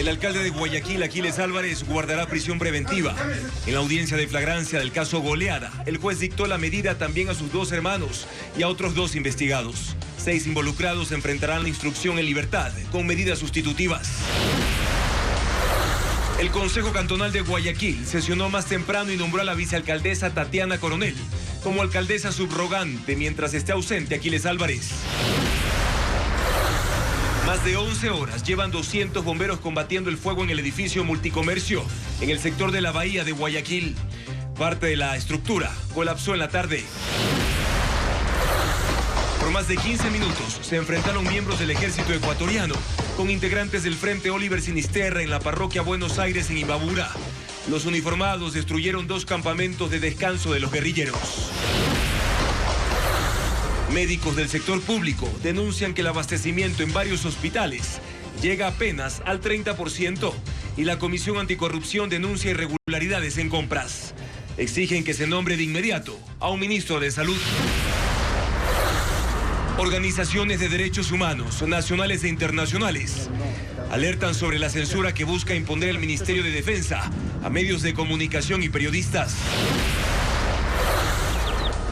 El alcalde de Guayaquil, Aquiles Álvarez, guardará prisión preventiva. En la audiencia de flagrancia del caso Goleada, el juez dictó la medida también a sus 2 hermanos y a otros 2 investigados. 6 involucrados enfrentarán la instrucción en libertad con medidas sustitutivas. El Consejo Cantonal de Guayaquil sesionó más temprano y nombró a la vicealcaldesa Tatiana Coronel como alcaldesa subrogante mientras esté ausente Aquiles Álvarez. Más de 11 horas llevan 200 bomberos combatiendo el fuego en el edificio multicomercio en el sector de la bahía de Guayaquil. Parte de la estructura colapsó en la tarde. Por más de 15 minutos se enfrentaron miembros del ejército ecuatoriano con integrantes del Frente Oliver Sinisterra en la parroquia Buenos Aires en Imbabura. Los uniformados destruyeron 2 campamentos de descanso de los guerrilleros. Médicos del sector público denuncian que el abastecimiento en varios hospitales llega apenas al 30% y la Comisión Anticorrupción denuncia irregularidades en compras. Exigen que se nombre de inmediato a un ministro de Salud. Organizaciones de derechos humanos, nacionales e internacionales, alertan sobre la censura que busca imponer el Ministerio de Defensa a medios de comunicación y periodistas.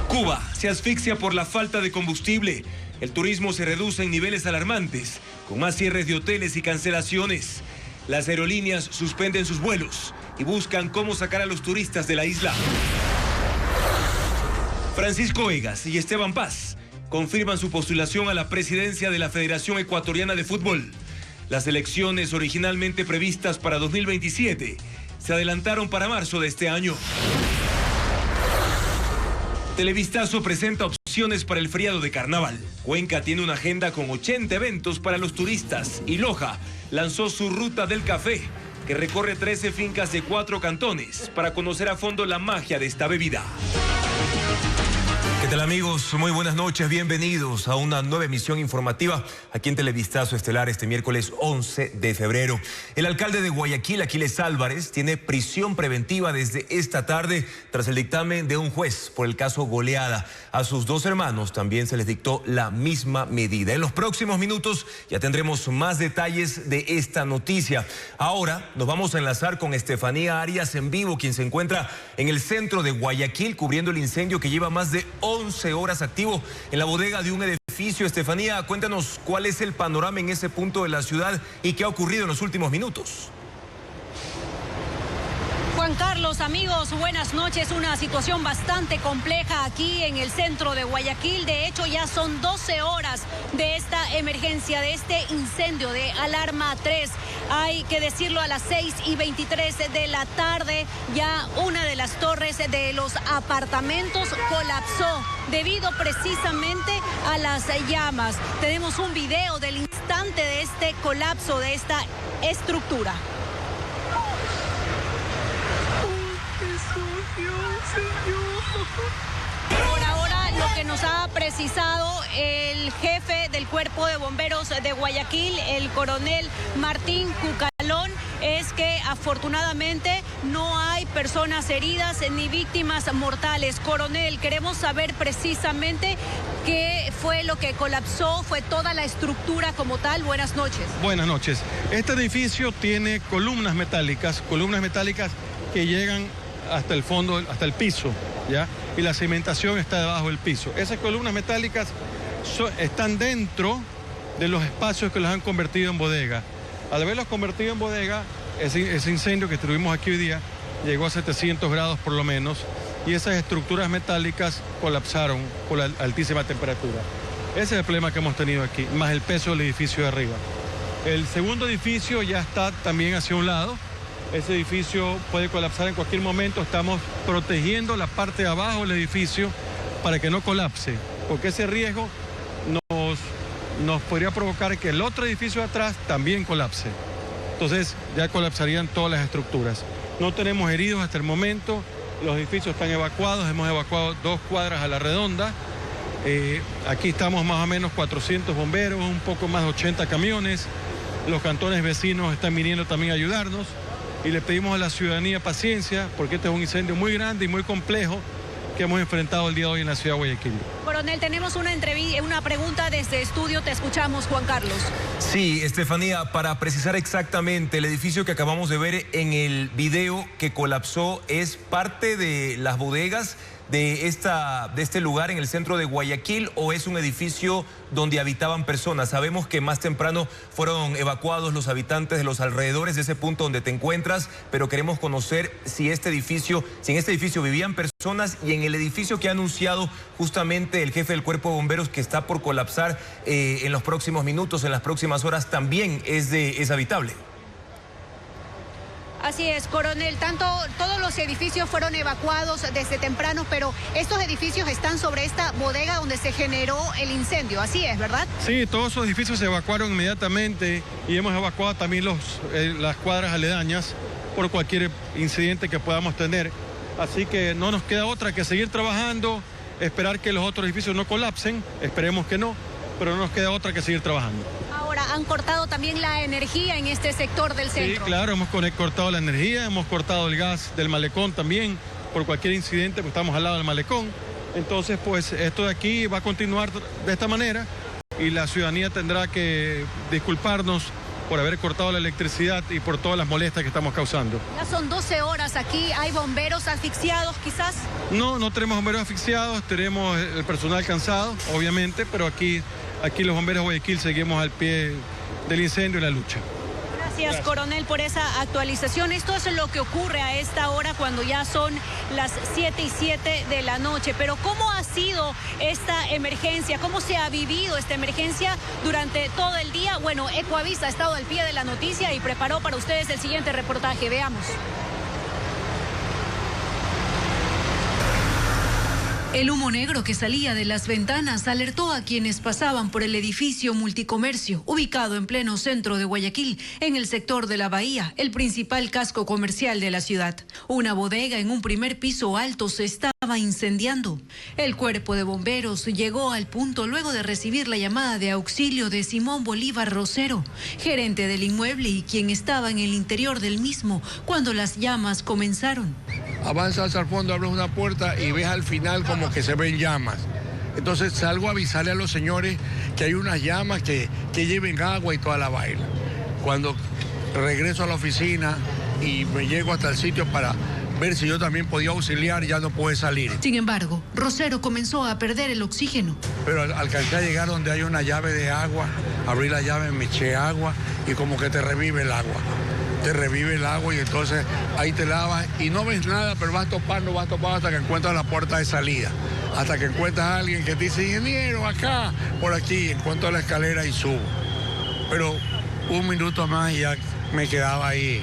Cuba se asfixia por la falta de combustible. El turismo se reduce en niveles alarmantes, con más cierres de hoteles y cancelaciones. Las aerolíneas suspenden sus vuelos y buscan cómo sacar a los turistas de la isla. Francisco Egas y Esteban Paz confirman su postulación a la presidencia de la Federación Ecuatoriana de Fútbol. Las elecciones originalmente previstas para 2027 se adelantaron para marzo de este año. Televistazo presenta opciones para el feriado de carnaval. Cuenca tiene una agenda con 80 eventos para los turistas y Loja lanzó su ruta del café, que recorre 13 fincas de 4 cantones para conocer a fondo la magia de esta bebida. ¿Qué tal, amigos? Muy buenas noches, bienvenidos a una nueva emisión informativa aquí en Televistazo Estelar este miércoles 11 de febrero. El alcalde de Guayaquil, Aquiles Álvarez, tiene prisión preventiva desde esta tarde tras el dictamen de un juez por el caso Goleada. A sus 2 hermanos también se les dictó la misma medida. En los próximos minutos ya tendremos más detalles de esta noticia. Ahora nos vamos a enlazar con Estefanía Arias en vivo, quien se encuentra en el centro de Guayaquil cubriendo el incendio que lleva más de 11 horas activo en la bodega de un edificio. Estefanía, cuéntanos cuál es el panorama en ese punto de la ciudad y qué ha ocurrido en los últimos minutos. Juan Carlos, amigos, buenas noches. Una situación bastante compleja aquí en el centro de Guayaquil. De hecho, ya son 12 horas de esta emergencia, de este incendio de alarma 3. Hay que decirlo, a las 6:23 de la tarde, ya una de las torres de los apartamentos colapsó debido precisamente a las llamas. Tenemos un video del instante de este colapso de esta estructura. Por ahora, lo que nos ha precisado el jefe del Cuerpo de Bomberos de Guayaquil, el coronel Martín Cucalón, es que afortunadamente no hay personas heridas ni víctimas mortales. Coronel, queremos saber precisamente qué fue lo que colapsó, fue toda la estructura como tal. Buenas noches. Buenas noches. Este edificio tiene columnas metálicas que llegan hasta el fondo, hasta el piso, ¿ya? Y la cimentación está debajo del piso. Esas columnas metálicas están dentro de los espacios que los han convertido en bodega. Al haberlos convertido en bodega, ese incendio que tuvimos aquí hoy día llegó a 700 grados por lo menos, y esas estructuras metálicas colapsaron por la altísima temperatura. Ese es el problema que hemos tenido aquí, más el peso del edificio de arriba. El segundo edificio ya está también hacia un lado. Ese edificio puede colapsar en cualquier momento. Estamos protegiendo la parte de abajo del edificio para que no colapse, porque ese riesgo nos podría provocar que el otro edificio de atrás también colapse. Entonces ya colapsarían todas las estructuras. No tenemos heridos hasta el momento, los edificios están evacuados, hemos evacuado 2 cuadras a la redonda. Aquí estamos más o menos 400 bomberos, un poco más de 80 camiones. Los cantones vecinos están viniendo también a ayudarnos. Y le pedimos a la ciudadanía paciencia, porque este es un incendio muy grande y muy complejo, que hemos enfrentado el día de hoy en la ciudad de Guayaquil. Coronel, tenemos una pregunta desde estudio, te escuchamos, Juan Carlos. Sí, Estefanía, para precisar exactamente, el edificio que acabamos de ver en el video que colapsó es parte de las bodegas de este lugar en el centro de Guayaquil, o es un edificio donde habitaban personas. Sabemos que más temprano fueron evacuados los habitantes de los alrededores de ese punto donde te encuentras, pero queremos conocer si en este edificio vivían personas, y en el edificio que ha anunciado justamente el jefe del Cuerpo de Bomberos que está por colapsar en los próximos minutos, en las próximas horas, también es habitable. Así es, coronel, todos los edificios fueron evacuados desde temprano, pero estos edificios están sobre esta bodega donde se generó el incendio, así es, ¿verdad? Sí, todos esos edificios se evacuaron inmediatamente y hemos evacuado también las cuadras aledañas por cualquier incidente que podamos tener. Así que no nos queda otra que seguir trabajando, esperar que los otros edificios no colapsen, esperemos que no, pero no nos queda otra que seguir trabajando. Ahora, han cortado también la energía en este sector del centro. Sí, claro, hemos cortado la energía, hemos cortado el gas del malecón también, por cualquier incidente, pues estamos al lado del malecón. Entonces, pues esto de aquí va a continuar de esta manera y la ciudadanía tendrá que disculparnos por haber cortado la electricidad y por todas las molestias que estamos causando. Ya son 12 horas aquí, ¿hay bomberos asfixiados quizás? No tenemos bomberos asfixiados, tenemos el personal cansado, obviamente, pero aquí los bomberos de Guayaquil seguimos al pie del incendio y la lucha. Gracias, coronel, por esa actualización. Esto es lo que ocurre a esta hora cuando ya son las 7:07 de la noche. Pero ¿cómo ha sido esta emergencia? ¿Cómo se ha vivido esta emergencia durante todo el día? Bueno, Ecoavisa ha estado al pie de la noticia y preparó para ustedes el siguiente reportaje. Veamos. El humo negro que salía de las ventanas alertó a quienes pasaban por el edificio multicomercio, ubicado en pleno centro de Guayaquil, en el sector de la Bahía, el principal casco comercial de la ciudad. Una bodega en un primer piso alto se estaba incendiando. El cuerpo de bomberos llegó al punto luego de recibir la llamada de auxilio de Simón Bolívar Rosero, gerente del inmueble y quien estaba en el interior del mismo cuando las llamas comenzaron. Avanzas al fondo, abres una puerta y ves al final como que se ven llamas. Entonces salgo a avisarle a los señores que hay unas llamas que lleven agua y toda la vaina. Cuando regreso a la oficina y me llego hasta el sitio para ver si yo también podía auxiliar, ya no pude salir. Sin embargo, Rosero comenzó a perder el oxígeno. Pero alcancé a llegar donde hay una llave de agua, abrí la llave, me eché agua y como que te revive el agua. Te revive el agua y entonces ahí te lavas y no ves nada, pero vas topando hasta que encuentras la puerta de salida. Hasta que encuentras a alguien que te dice, ingeniero, acá, por aquí, encuentro la escalera y subo. Pero un minuto más y ya me quedaba ahí.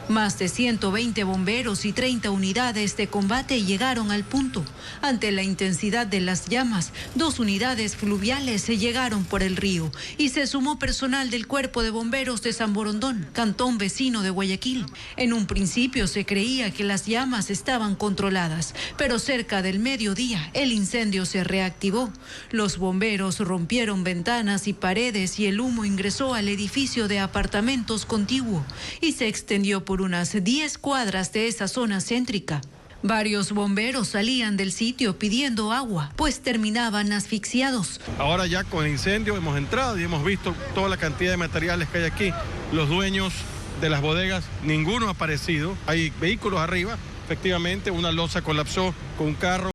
Más de 120 bomberos y 30 unidades de combate llegaron al punto. Ante la intensidad de las llamas, 2 unidades fluviales se llegaron por el río y se sumó personal del Cuerpo de Bomberos de San Borondón, cantón vecino de Guayaquil. En un principio se creía que las llamas estaban controladas, pero cerca del mediodía el incendio se reactivó. Los bomberos rompieron ventanas y paredes y el humo ingresó al edificio de apartamentos contiguo y se extendió por unas 10 cuadras de esa zona céntrica. Varios bomberos salían del sitio pidiendo agua, pues terminaban asfixiados. Ahora ya con el incendio hemos entrado y hemos visto toda la cantidad de materiales que hay aquí. Los dueños de las bodegas, ninguno ha aparecido. Hay vehículos arriba, efectivamente, una losa colapsó con un carro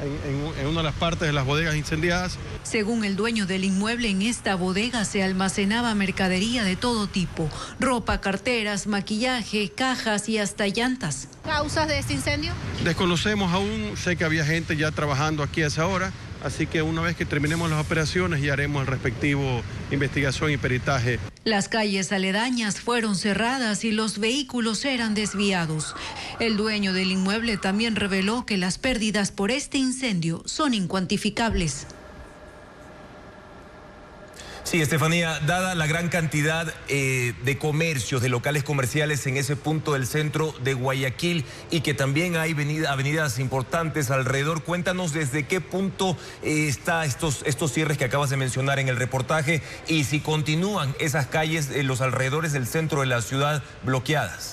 en una de las partes de las bodegas incendiadas. Según el dueño del inmueble, en esta bodega se almacenaba mercadería de todo tipo: ropa, carteras, maquillaje, cajas y hasta llantas. ¿Causas de este incendio? Desconocemos aún, sé que había gente ya trabajando aquí a esa hora, así que una vez que terminemos las operaciones ya haremos el respectivo investigación y peritaje. Las calles aledañas fueron cerradas y los vehículos eran desviados. El dueño del inmueble también reveló que las pérdidas por este incendio son incuantificables. Sí, Estefanía, dada la gran cantidad de comercios, de locales comerciales en ese punto del centro de Guayaquil y que también hay avenidas importantes alrededor, cuéntanos desde qué punto está estos cierres que acabas de mencionar en el reportaje y si continúan esas calles en los alrededores del centro de la ciudad bloqueadas.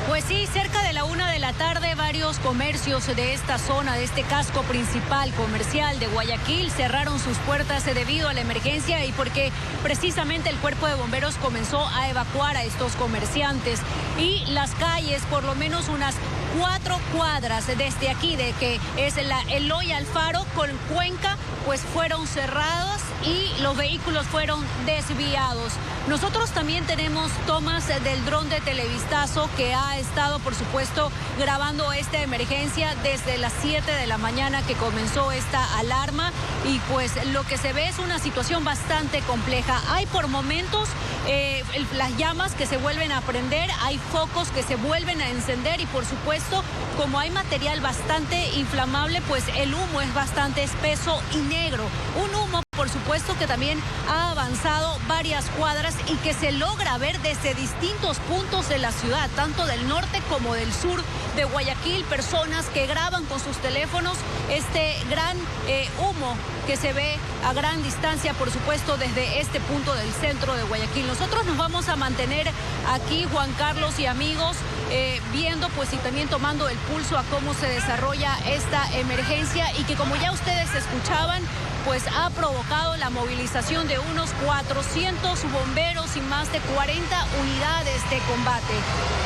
Pues sí, cerca de la 1 de la tarde, varios comercios de esta zona, de este casco principal comercial de Guayaquil, cerraron sus puertas debido a la emergencia y porque precisamente el cuerpo de bomberos comenzó a evacuar a estos comerciantes. Y las calles, por lo menos unas 4 cuadras desde aquí, de que es el Eloy Alfaro con Cuenca, pues fueron cerradas y los vehículos fueron desviados. Nosotros también tenemos tomas del dron de Televistazo que ha estado, por supuesto, grabando esta emergencia desde las 7 de la mañana que comenzó esta alarma, y pues lo que se ve es una situación bastante compleja. Hay por momentos las llamas que se vuelven a prender, hay focos que se vuelven a encender y por supuesto, como hay material bastante inflamable, pues el humo es bastante espeso y negro. Un humo, por supuesto, que también ha avanzado varias cuadras y que se logra ver desde distintos puntos de la ciudad, tanto del norte como del sur de Guayaquil. Personas que graban con sus teléfonos este gran humo que se ve a gran distancia, por supuesto, desde este punto del centro de Guayaquil. Nosotros nos vamos a mantener aquí, Juan Carlos y amigos, viendo pues y también tomando el pulso a cómo se desarrolla esta emergencia y que, como ya ustedes escuchaban, pues ha provocado la movilización de unos 400 bomberos y más de 40 unidades de combate.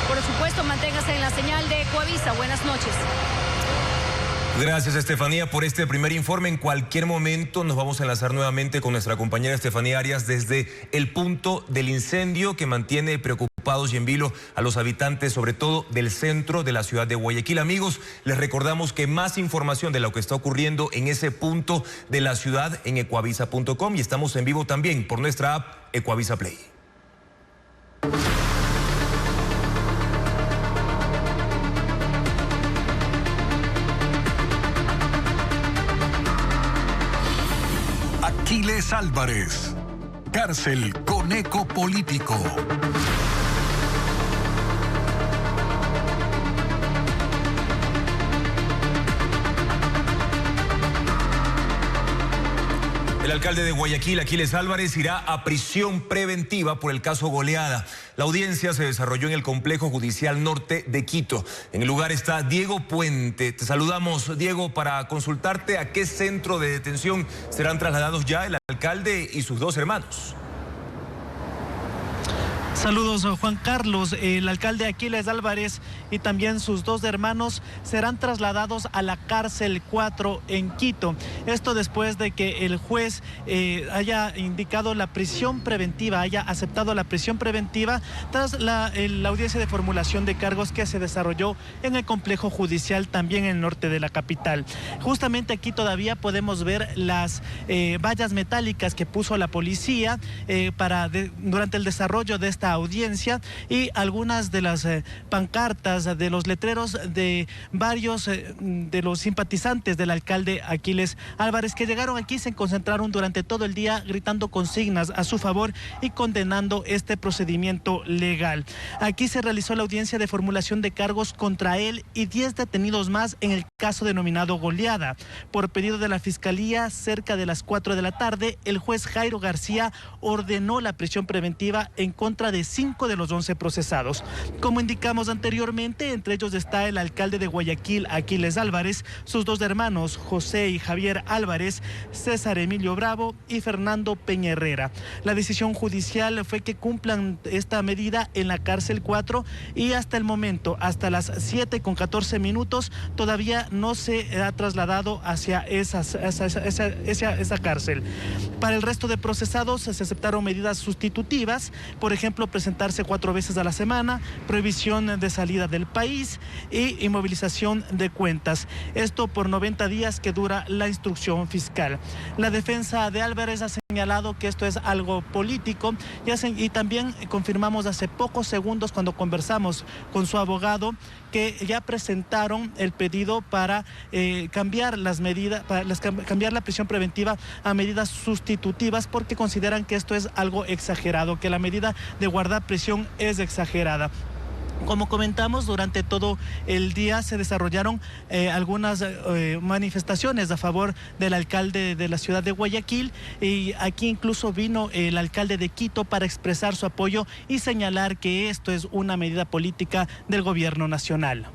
Por supuesto, manténgase en la señal de Ecuavisa. Buenas noches. Gracias, Estefanía, por este primer informe. En cualquier momento nos vamos a enlazar nuevamente con nuestra compañera Estefanía Arias desde el punto del incendio que mantiene preocupados y en vilo a los habitantes, sobre todo del centro de la ciudad de Guayaquil. Amigos, les recordamos que más información de lo que está ocurriendo en ese punto de la ciudad en ecuavisa.com, y estamos en vivo también por nuestra app Ecuavisa Play. Aquiles Álvarez, cárcel con eco político. El alcalde de Guayaquil, Aquiles Álvarez, irá a prisión preventiva por el caso Goleada. La audiencia se desarrolló en el Complejo Judicial Norte de Quito. En el lugar está Diego Puente. Te saludamos, Diego, para consultarte a qué centro de detención serán trasladados ya el alcalde y sus 2 hermanos. Saludos, Juan Carlos. El alcalde Aquiles Álvarez y también sus 2 hermanos serán trasladados a la cárcel 4 en Quito. Esto después de que el juez haya indicado la prisión preventiva, haya aceptado la prisión preventiva tras la audiencia de formulación de cargos que se desarrolló en el complejo judicial también en el norte de la capital. Justamente aquí todavía podemos ver las vallas metálicas que puso la policía durante el desarrollo de esta audiencia, y algunas de las pancartas, de los letreros de varios de los simpatizantes del alcalde Aquiles Álvarez que llegaron aquí, se concentraron durante todo el día gritando consignas a su favor y condenando este procedimiento legal. Aquí se realizó la audiencia de formulación de cargos contra él y 10 detenidos más en el caso denominado Goleada. Por pedido de la Fiscalía, cerca de las 4 de la tarde, el juez Jairo García ordenó la prisión preventiva en contra de 5 de los 11 procesados. Como indicamos anteriormente, entre ellos está el alcalde de Guayaquil, Aquiles Álvarez, sus 2 hermanos, José y Javier Álvarez, César Emilio Bravo y Fernando Peña Herrera. La decisión judicial fue que cumplan esta medida en la cárcel 4 y hasta el momento, hasta las 7:14, todavía no se ha trasladado hacia esa cárcel. Para el resto de procesados se aceptaron medidas sustitutivas, por ejemplo, presentarse 4 veces a la semana, prohibición de salida del país y inmovilización de cuentas. Esto por 90 días que dura la instrucción fiscal. La defensa de Álvarez ha señalado que esto es algo político y también confirmamos hace pocos segundos cuando conversamos con su abogado que ya presentaron el pedido para cambiar las medidas, cambiar la prisión preventiva a medidas sustitutivas, porque consideran que esto es algo exagerado, que la medida de guardar prisión es exagerada. Como comentamos, durante todo el día se desarrollaron algunas manifestaciones a favor del alcalde de la ciudad de Guayaquil, y aquí incluso vino el alcalde de Quito para expresar su apoyo y señalar que esto es una medida política del gobierno nacional.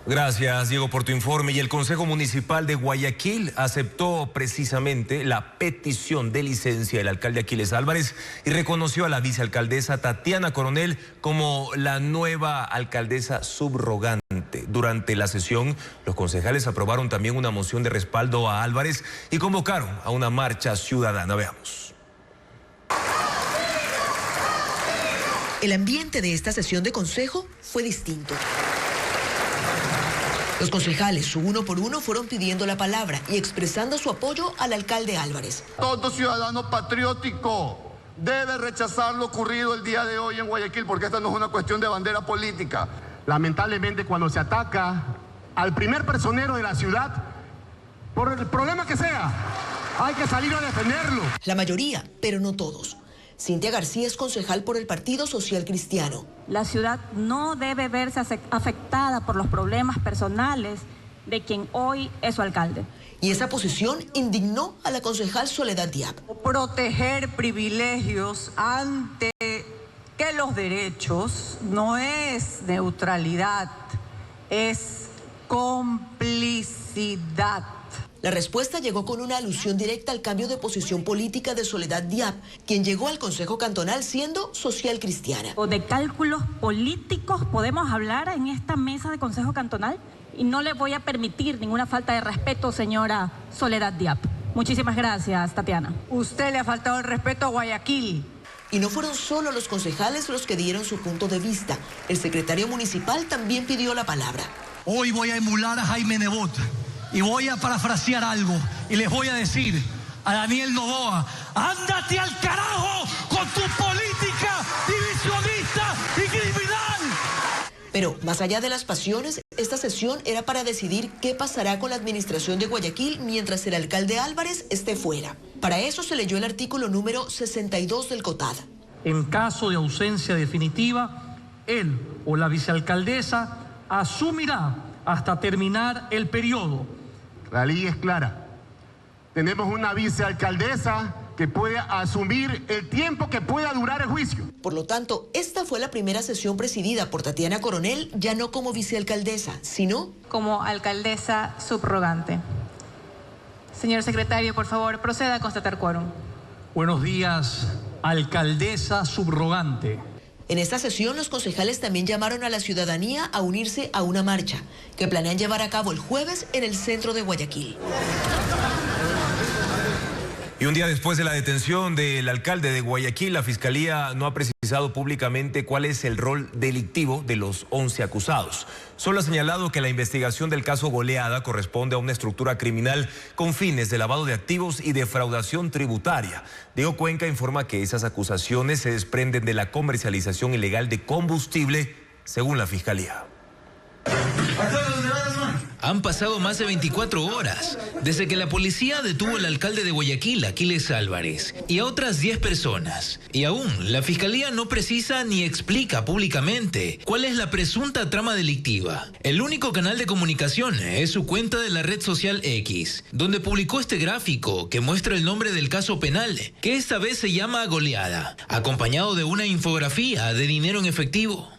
Gracias, Diego, por tu informe. Y el Consejo Municipal de Guayaquil aceptó precisamente la petición de licencia del alcalde Aquiles Álvarez y reconoció a la vicealcaldesa Tatiana Coronel como la nueva alcaldesa subrogante. Durante la sesión, los concejales aprobaron también una moción de respaldo a Álvarez y convocaron a una marcha ciudadana. Veamos. El ambiente de esta sesión de consejo fue distinto. Los concejales, uno por uno, fueron pidiendo la palabra y expresando su apoyo al alcalde Álvarez. Todo ciudadano patriótico debe rechazar lo ocurrido el día de hoy en Guayaquil, porque esta no es una cuestión de bandera política. Lamentablemente, cuando se ataca al primer personero de la ciudad, por el problema que sea, hay que salir a defenderlo. La mayoría, pero no todos. Cintia García es concejal por el Partido Social Cristiano. La ciudad no debe verse afectada por los problemas personales de quien hoy es su alcalde. Y esa posición indignó a la concejal Soledad Diab. Proteger privilegios ante que los derechos no es neutralidad, es complicidad. La respuesta llegó con una alusión directa al cambio de posición política de Soledad Diab, quien llegó al Consejo Cantonal siendo social cristiana. ¿O de cálculos políticos podemos hablar en esta mesa de Consejo Cantonal? Y no le voy a permitir ninguna falta de respeto, señora Soledad Diab. Muchísimas gracias, Tatiana. Usted le ha faltado el respeto a Guayaquil. Y no fueron solo los concejales los que dieron su punto de vista. El secretario municipal también pidió la palabra. Hoy voy a emular a Jaime Nebot y voy a parafrasear algo y les voy a decir a Daniel Noboa: ándate al carajo con tu política divisionista y criminal. Pero más allá de las pasiones, esta sesión era para decidir qué pasará con la administración de Guayaquil mientras el alcalde Álvarez esté fuera. Para eso se leyó el artículo número 62 del COTAD. En caso de ausencia definitiva, él o la vicealcaldesa asumirá hasta terminar el periodo. La ley es clara. Tenemos una vicealcaldesa que puede asumir el tiempo que pueda durar el juicio. Por lo tanto, esta fue la primera sesión presidida por Tatiana Coronel, ya no como vicealcaldesa, sino como alcaldesa subrogante. Señor secretario, por favor, proceda a constatar quórum. Buenos días, alcaldesa subrogante. En esta sesión, los concejales también llamaron a la ciudadanía a unirse a una marcha que planean llevar a cabo el jueves en el centro de Guayaquil. Y un día después de la detención del alcalde de Guayaquil, la Fiscalía no ha precisado públicamente cuál es el rol delictivo de los 11 acusados. Solo ha señalado que la investigación del caso Goleada corresponde a una estructura criminal con fines de lavado de activos y defraudación tributaria. Diego Cuenca informa que esas acusaciones se desprenden de la comercialización ilegal de combustible, según la Fiscalía. Han pasado más de 24 horas desde que la policía detuvo al alcalde de Guayaquil, Aquiles Álvarez, y a otras 10 personas. Y aún la Fiscalía no precisa ni explica públicamente cuál es la presunta trama delictiva. El único canal de comunicación es su cuenta de la red social X, donde publicó este gráfico que muestra el nombre del caso penal, que esta vez se llama Goleada, acompañado de una infografía de dinero en efectivo.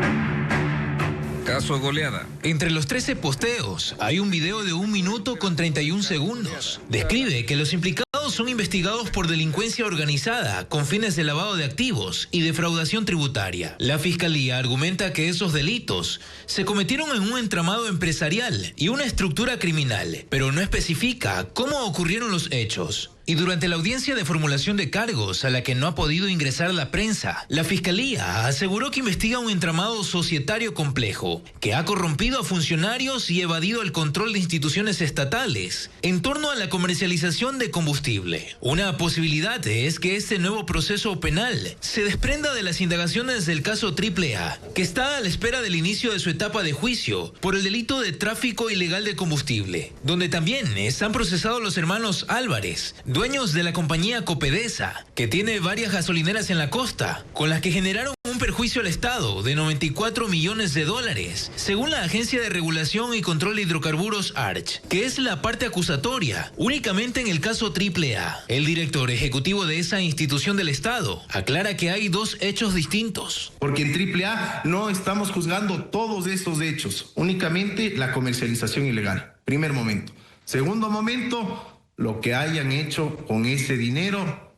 Caso Goleada. Entre los 13 posteos hay un video de 1 minuto con 31 segundos. Describe que los implicados son investigados por delincuencia organizada con fines de lavado de activos y defraudación tributaria. La Fiscalía argumenta que esos delitos se cometieron en un entramado empresarial y una estructura criminal, pero no especifica cómo ocurrieron los hechos. Y durante la audiencia de formulación de cargos a la que no ha podido ingresar la prensa, la Fiscalía aseguró que investiga un entramado societario complejo que ha corrompido a funcionarios y evadido el control de instituciones estatales en torno a la comercialización de combustible. Una posibilidad es que este nuevo proceso penal se desprenda de las indagaciones del caso AAA, que está a la espera del inicio de su etapa de juicio por el delito de tráfico ilegal de combustible, donde también están procesados los hermanos Álvarez, dueños de la compañía Copedesa, que tiene varias gasolineras en la costa, con las que generaron un perjuicio al Estado de 94 millones de dólares, según la Agencia de Regulación y Control de Hidrocarburos ARCH, que es la parte acusatoria, únicamente en el caso AAA. El director ejecutivo de esa institución del Estado aclara que hay dos hechos distintos. Porque en AAA no estamos juzgando todos estos hechos, únicamente la comercialización ilegal. Primer momento. Segundo momento, lo que hayan hecho con ese dinero,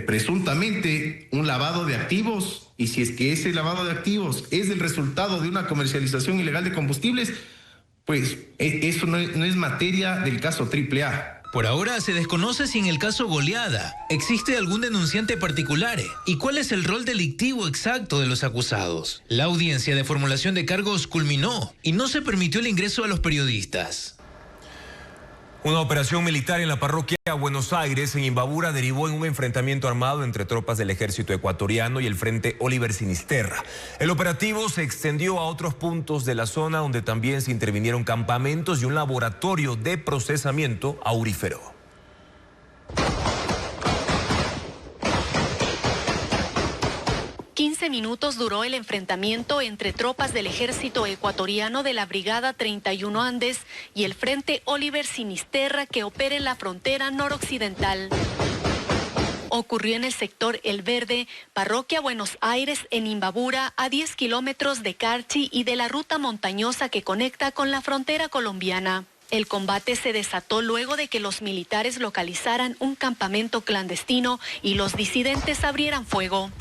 presuntamente un lavado de activos, y si es que ese lavado de activos es el resultado de una comercialización ilegal de combustibles, pues eso no es materia del caso AAA. Por ahora se desconoce si en el caso Goleada existe algún denunciante particular y cuál es el rol delictivo exacto de los acusados. La audiencia de formulación de cargos culminó y no se permitió el ingreso a los periodistas. Una operación militar en la parroquia Buenos Aires, en Imbabura, derivó en un enfrentamiento armado entre tropas del ejército ecuatoriano y el Frente Oliver Sinisterra. El operativo se extendió a otros puntos de la zona, donde también se intervinieron campamentos y un laboratorio de procesamiento aurífero. 15 minutos duró el enfrentamiento entre tropas del ejército ecuatoriano de la Brigada 31 Andes y el Frente Oliver Sinisterra, que opera en la frontera noroccidental. Ocurrió en el sector El Verde, parroquia Buenos Aires, en Imbabura, a 10 kilómetros de Carchi y de la ruta montañosa que conecta con la frontera colombiana. El combate se desató luego de que los militares localizaran un campamento clandestino y los disidentes abrieran fuego.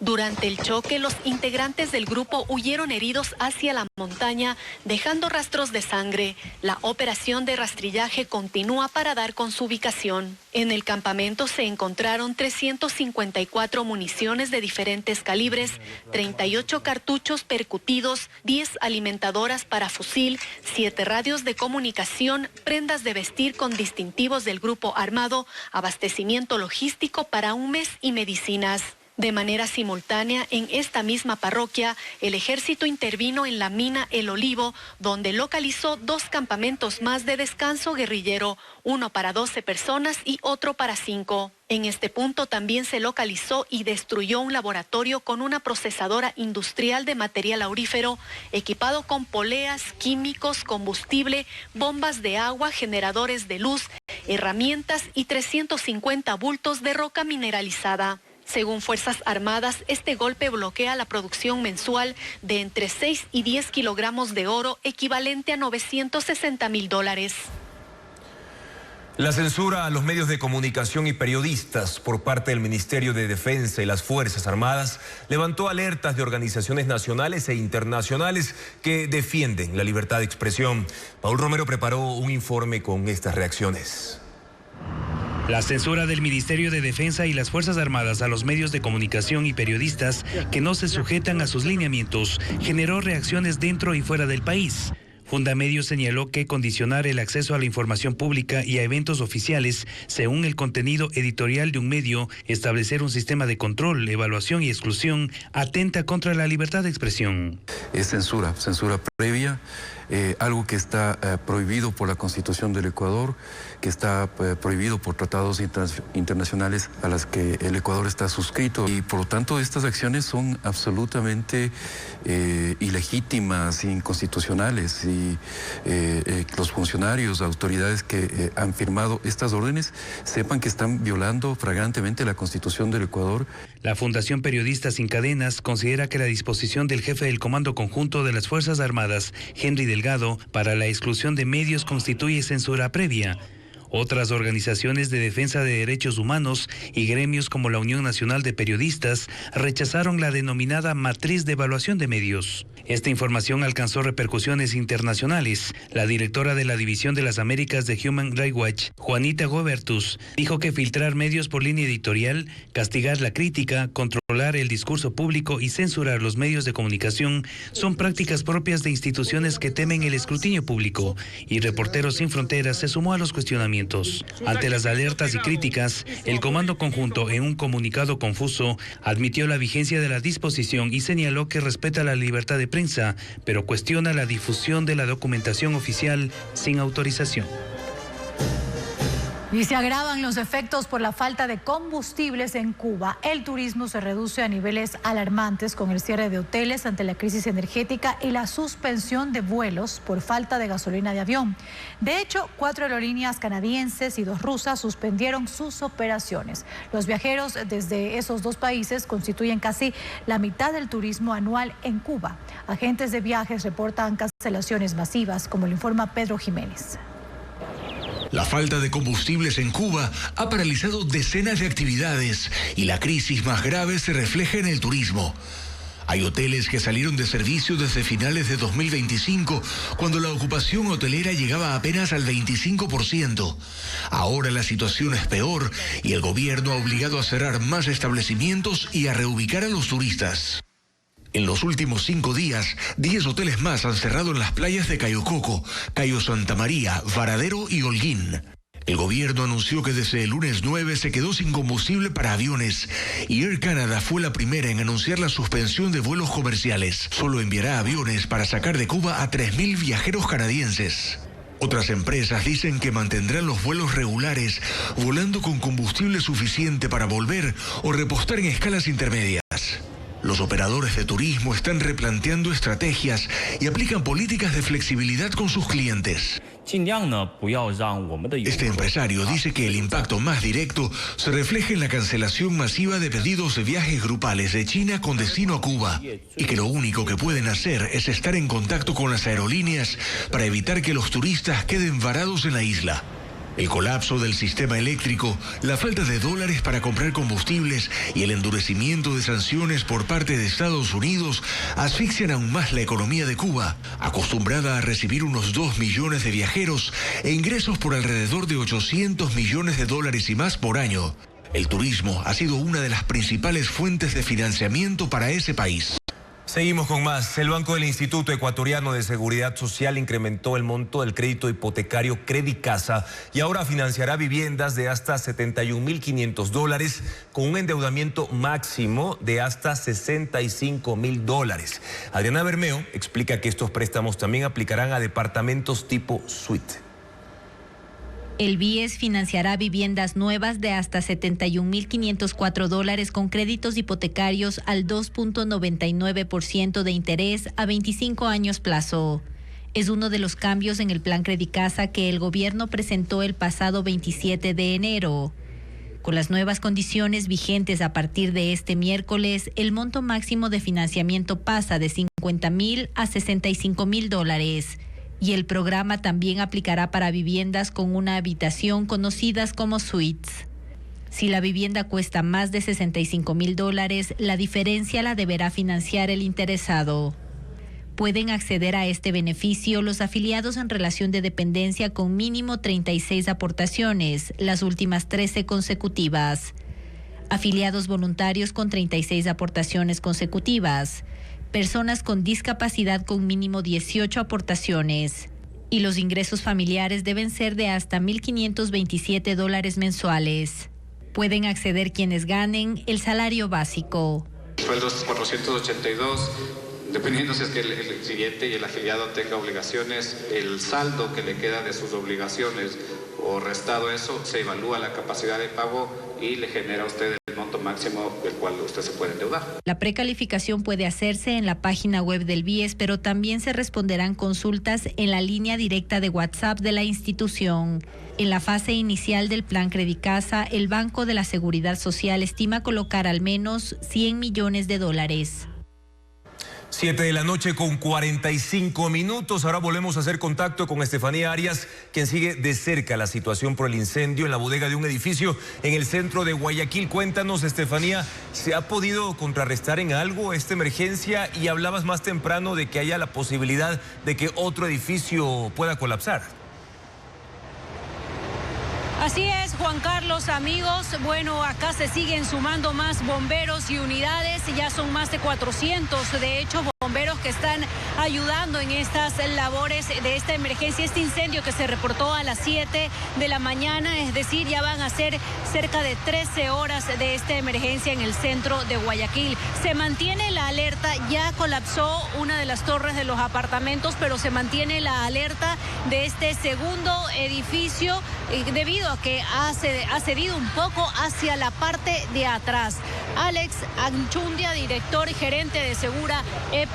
Durante el choque, los integrantes del grupo huyeron heridos hacia la montaña, dejando rastros de sangre. La operación de rastrillaje continúa para dar con su ubicación. En el campamento se encontraron 354 municiones de diferentes calibres, 38 cartuchos percutidos, 10 alimentadoras para fusil, 7 radios de comunicación, prendas de vestir con distintivos del grupo armado, abastecimiento logístico para un mes y medicinas. De manera simultánea, en esta misma parroquia, el ejército intervino en la mina El Olivo, donde localizó 2 campamentos más de descanso guerrillero, uno para 12 personas y otro para 5. En este punto también se localizó y destruyó un laboratorio con una procesadora industrial de material aurífero, equipado con poleas, químicos, combustible, bombas de agua, generadores de luz, herramientas y 350 bultos de roca mineralizada. Según Fuerzas Armadas, este golpe bloquea la producción mensual de entre 6 y 10 kilogramos de oro, equivalente a $960.000. La censura a los medios de comunicación y periodistas por parte del Ministerio de Defensa y las Fuerzas Armadas levantó alertas de organizaciones nacionales e internacionales que defienden la libertad de expresión. Paul Romero preparó un informe con estas reacciones. La censura del Ministerio de Defensa y las Fuerzas Armadas a los medios de comunicación y periodistas que no se sujetan a sus lineamientos generó reacciones dentro y fuera del país. Fundamedios señaló que condicionar el acceso a la información pública y a eventos oficiales según el contenido editorial de un medio, establecer un sistema de control, evaluación y exclusión, atenta contra la libertad de expresión. Es censura previa. Algo que está prohibido por la Constitución del Ecuador, que está prohibido por tratados internacionales a las que el Ecuador está suscrito. Y por lo tanto estas acciones son absolutamente ilegítimas, inconstitucionales, y los funcionarios, autoridades que han firmado estas órdenes sepan que están violando flagrantemente la Constitución del Ecuador. La Fundación Periodistas Sin Cadenas considera que la disposición del jefe del Comando Conjunto de las Fuerzas Armadas, Henry Delgado, para la exclusión de medios constituye censura previa. Otras organizaciones de defensa de derechos humanos y gremios como la Unión Nacional de Periodistas rechazaron la denominada matriz de evaluación de medios. Esta información alcanzó repercusiones internacionales. La directora de la División de las Américas de Human Rights Watch, Juanita Gobertus, dijo que filtrar medios por línea editorial, castigar la crítica, controlar el discurso público y censurar los medios de comunicación son prácticas propias de instituciones que temen el escrutinio público, y Reporteros Sin Fronteras se sumó a los cuestionamientos. Ante las alertas y críticas, el Comando Conjunto, en un comunicado confuso, admitió la vigencia de la disposición y señaló que respeta la libertad de prensa, pero cuestiona la difusión de la documentación oficial sin autorización. Y se agravan los efectos por la falta de combustibles en Cuba. El turismo se reduce a niveles alarmantes con el cierre de hoteles ante la crisis energética y la suspensión de vuelos por falta de gasolina de avión. De hecho, 4 aerolíneas canadienses y 2 rusas suspendieron sus operaciones. Los viajeros desde esos 2 países constituyen casi la mitad del turismo anual en Cuba. Agentes de viajes reportan cancelaciones masivas, como lo informa Pedro Jiménez. La falta de combustibles en Cuba ha paralizado decenas de actividades y la crisis más grave se refleja en el turismo. Hay hoteles que salieron de servicio desde finales de 2025, cuando la ocupación hotelera llegaba apenas al 25%. Ahora la situación es peor y el gobierno ha obligado a cerrar más establecimientos y a reubicar a los turistas. En los últimos 5 días, 10 hoteles más han cerrado en las playas de Cayo Coco, Cayo Santa María, Varadero y Holguín. El gobierno anunció que desde el lunes 9 se quedó sin combustible para aviones y Air Canada fue la primera en anunciar la suspensión de vuelos comerciales. Solo enviará aviones para sacar de Cuba a 3.000 viajeros canadienses. Otras empresas dicen que mantendrán los vuelos regulares, volando con combustible suficiente para volver o repostar en escalas intermedias. Los operadores de turismo están replanteando estrategias y aplican políticas de flexibilidad con sus clientes. Este empresario dice que el impacto más directo se refleja en la cancelación masiva de pedidos de viajes grupales de China con destino a Cuba y que lo único que pueden hacer es estar en contacto con las aerolíneas para evitar que los turistas queden varados en la isla. El colapso del sistema eléctrico, la falta de dólares para comprar combustibles y el endurecimiento de sanciones por parte de Estados Unidos asfixian aún más la economía de Cuba, acostumbrada a recibir unos 2 millones de viajeros e ingresos por alrededor de 800 millones de dólares y más por año. El turismo ha sido una de las principales fuentes de financiamiento para ese país. Seguimos con más. El Banco del Instituto Ecuatoriano de Seguridad Social incrementó el monto del crédito hipotecario Credicasa y ahora financiará viviendas de hasta $71.500 con un endeudamiento máximo de hasta $65.000. Adriana Bermeo explica que estos préstamos también aplicarán a departamentos tipo suite. El BIES financiará viviendas nuevas de hasta $71.504 con créditos hipotecarios al 2.99% de interés a 25 años plazo. Es uno de los cambios en el plan Credicasa que el gobierno presentó el pasado 27 de enero. Con las nuevas condiciones vigentes a partir de este miércoles, el monto máximo de financiamiento pasa de $50.000 a $65.000. Y el programa también aplicará para viviendas con una habitación conocidas como suites. Si la vivienda cuesta más de $65.000, la diferencia la deberá financiar el interesado. Pueden acceder a este beneficio los afiliados en relación de dependencia con mínimo 36 aportaciones, las últimas 13 consecutivas. Afiliados voluntarios con 36 aportaciones consecutivas. Personas con discapacidad con mínimo 18 aportaciones. Y los ingresos familiares deben ser de hasta $1.527 mensuales. Pueden acceder quienes ganen el salario básico. Sueldos 482, dependiendo si es que el cliente y el afiliado tenga obligaciones, el saldo que le queda de sus obligaciones o restado eso, se evalúa la capacidad de pago y le genera a usted el monto máximo del cual usted se puede endeudar. La precalificación puede hacerse en la página web del BIES, pero también se responderán consultas en la línea directa de WhatsApp de la institución. En la fase inicial del plan Credicasa, el Banco de la Seguridad Social estima colocar al menos $100 millones. 7 de la noche con 45 minutos. Ahora volvemos a hacer contacto con Estefanía Arias, quien sigue de cerca la situación por el incendio en la bodega de un edificio en el centro de Guayaquil. Cuéntanos, Estefanía, ¿se ha podido contrarrestar en algo esta emergencia? Y hablabas más temprano de que haya la posibilidad de que otro edificio pueda colapsar. Así es, Juan Carlos, amigos. Bueno, acá se siguen sumando más bomberos y unidades. Ya son más de 400, de hecho, bomberos que están ayudando en estas labores de esta emergencia, este incendio que se reportó a las 7 de la mañana, es decir, ya van a ser cerca de 13 horas de esta emergencia en el centro de Guayaquil. Se mantiene la alerta, ya colapsó una de las torres de los apartamentos, pero se mantiene la alerta de este segundo edificio debido a que ha cedido un poco hacia la parte de atrás. Alex Anchundia, director y gerente de Segura EP,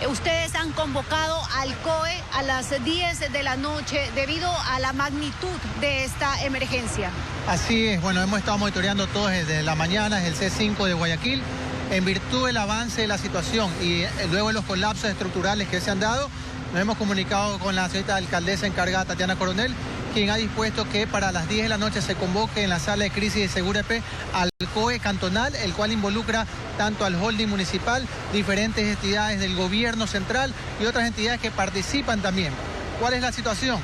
ustedes han convocado al COE a las 10 de la noche debido a la magnitud de esta emergencia. Así es, bueno, hemos estado monitoreando todo desde la mañana, es el C5 de Guayaquil, en virtud del avance de la situación y luego de los colapsos estructurales que se han dado, nos hemos comunicado con la señorita alcaldesa encargada, Tatiana Coronel, quien ha dispuesto que para las 10 de la noche se convoque en la sala de crisis de Segura EP al COE cantonal, el cual involucra tanto al holding municipal, diferentes entidades del gobierno central y otras entidades que participan también. ¿Cuál es la situación?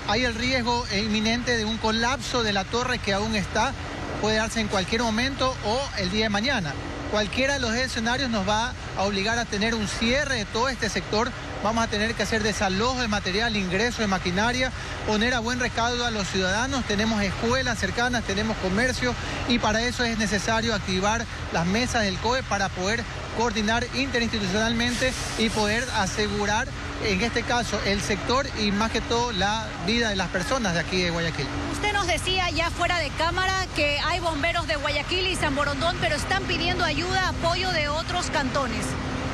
Hay el riesgo inminente de un colapso de la torre que aún está, puede darse en cualquier momento o el día de mañana. Cualquiera de los escenarios nos va a obligar a tener un cierre de todo este sector. Vamos a tener que hacer desalojo de material, ingreso de maquinaria, poner a buen recaudo a los ciudadanos. Tenemos escuelas cercanas, tenemos comercio y para eso es necesario activar las mesas del COE para poder coordinar interinstitucionalmente y poder asegurar, en este caso, el sector y más que todo la vida de las personas de aquí de Guayaquil. Usted nos decía ya fuera de cámara que hay bomberos de Guayaquil y San Borondón, pero están pidiendo ayuda, apoyo de otros cantones.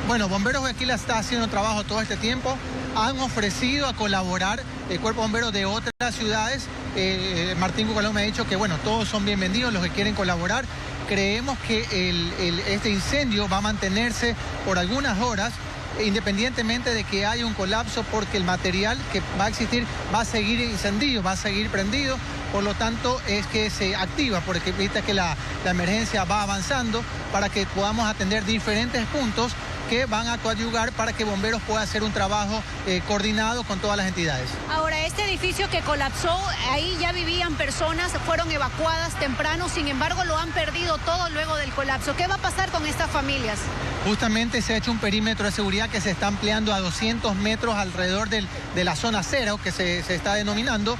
Bueno, Bomberos de Guayaquil está haciendo trabajo todo este tiempo. Han ofrecido a colaborar el Cuerpo de Bomberos de otras ciudades. Martín Cucalón me ha dicho que, bueno, todos son bienvenidos los que quieren colaborar. Creemos que este incendio va a mantenerse por algunas horas, independientemente de que haya un colapso, porque el material que va a existir va a seguir encendido, va a seguir prendido. Por lo tanto, es que se activa, porque viste que la emergencia va avanzando para que podamos atender diferentes puntos que van a coadyuvar para que bomberos puedan hacer un trabajo coordinado con todas las entidades. Ahora, este edificio que colapsó, ahí ya vivían personas, fueron evacuadas temprano, sin embargo lo han perdido todo luego del colapso. ¿Qué va a pasar con estas familias? Justamente se ha hecho un perímetro de seguridad que se está ampliando a 200 metros alrededor de la zona cero, que se está denominando,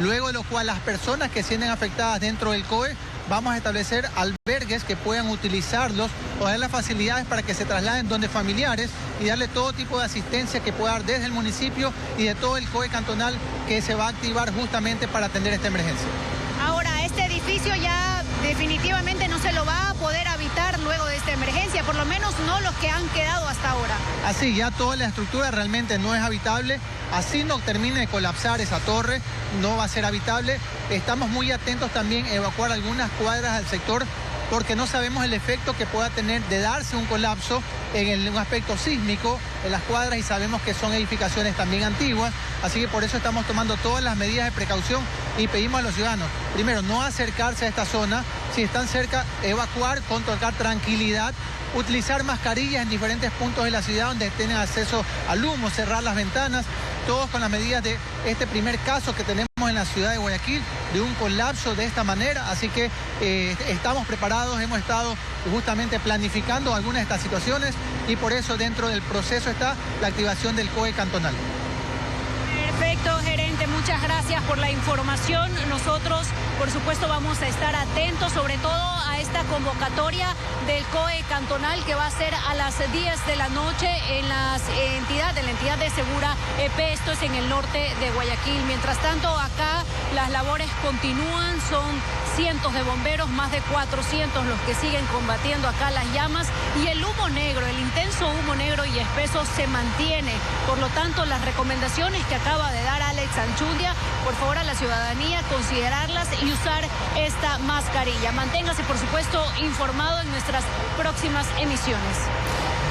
luego de lo cual las personas que sienten afectadas dentro del COE vamos a establecer albergues que puedan utilizarlos o dar las facilidades para que se trasladen donde familiares y darle todo tipo de asistencia que pueda dar desde el municipio y de todo el COE cantonal que se va a activar justamente para atender esta emergencia. Ahora, este edificio ya definitivamente no se lo va a poder habitar luego de esta emergencia, por lo menos no los que han quedado hasta ahora. Así, ya toda la estructura realmente no es habitable. Así no termine de colapsar esa torre, no va a ser habitable. Estamos muy atentos también a evacuar algunas cuadras del sector porque no sabemos el efecto que pueda tener de darse un colapso en un aspecto sísmico en las cuadras y sabemos que son edificaciones también antiguas, así que por eso estamos tomando todas las medidas de precaución y pedimos a los ciudadanos, primero, no acercarse a esta zona, si están cerca, evacuar, controlar tranquilidad, utilizar mascarillas en diferentes puntos de la ciudad donde tengan acceso al humo, cerrar las ventanas, todos con las medidas de este primer caso que tenemos en la ciudad de Guayaquil, de un colapso de esta manera, así que estamos preparados, hemos estado justamente planificando algunas de estas situaciones y por eso dentro del proceso está la activación del COE cantonal. Perfecto, gerente, muchas gracias por la información. Nosotros, por supuesto, vamos a estar atentos, sobre todo a esta convocatoria del COE cantonal que va a ser a las 10 de la noche en la entidad de Segura EP, esto es en el norte de Guayaquil. Mientras tanto, acá las labores continúan, son cientos de bomberos, más de 400 los que siguen combatiendo acá las llamas y el humo negro, el intenso humo negro y espeso se mantiene. Por lo tanto, las recomendaciones que acaba de dar Alex Anchundia, por favor a la ciudadanía considerarlas y usar esta mascarilla. Manténgase, por supuesto, informado en nuestras próximas emisiones.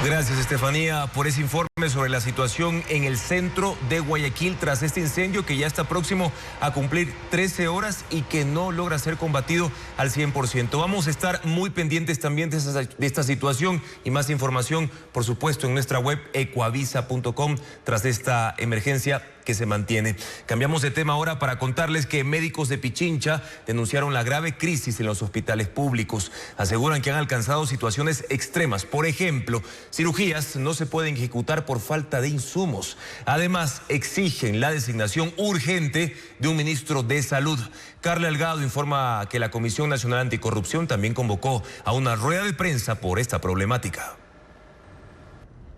Gracias, Estefanía, por ese informe sobre la situación en el centro de Guayaquil tras este incendio que ya está próximo a cumplir 13 horas y que no logra ser combatido al 100%. Vamos a estar muy pendientes también de esta situación y más información, por supuesto, en nuestra web ecuavisa.com tras esta emergencia que se mantiene. Cambiamos de tema ahora para contarles que médicos de Pichincha denunciaron la grave crisis en los hospitales públicos. Aseguran que han alcanzado situaciones extremas. Por ejemplo, cirugías no se pueden ejecutar por falta de insumos. Además, exigen la designación urgente de un ministro de Salud. Carla Delgado informa que la Comisión Nacional Anticorrupción también convocó a una rueda de prensa por esta problemática.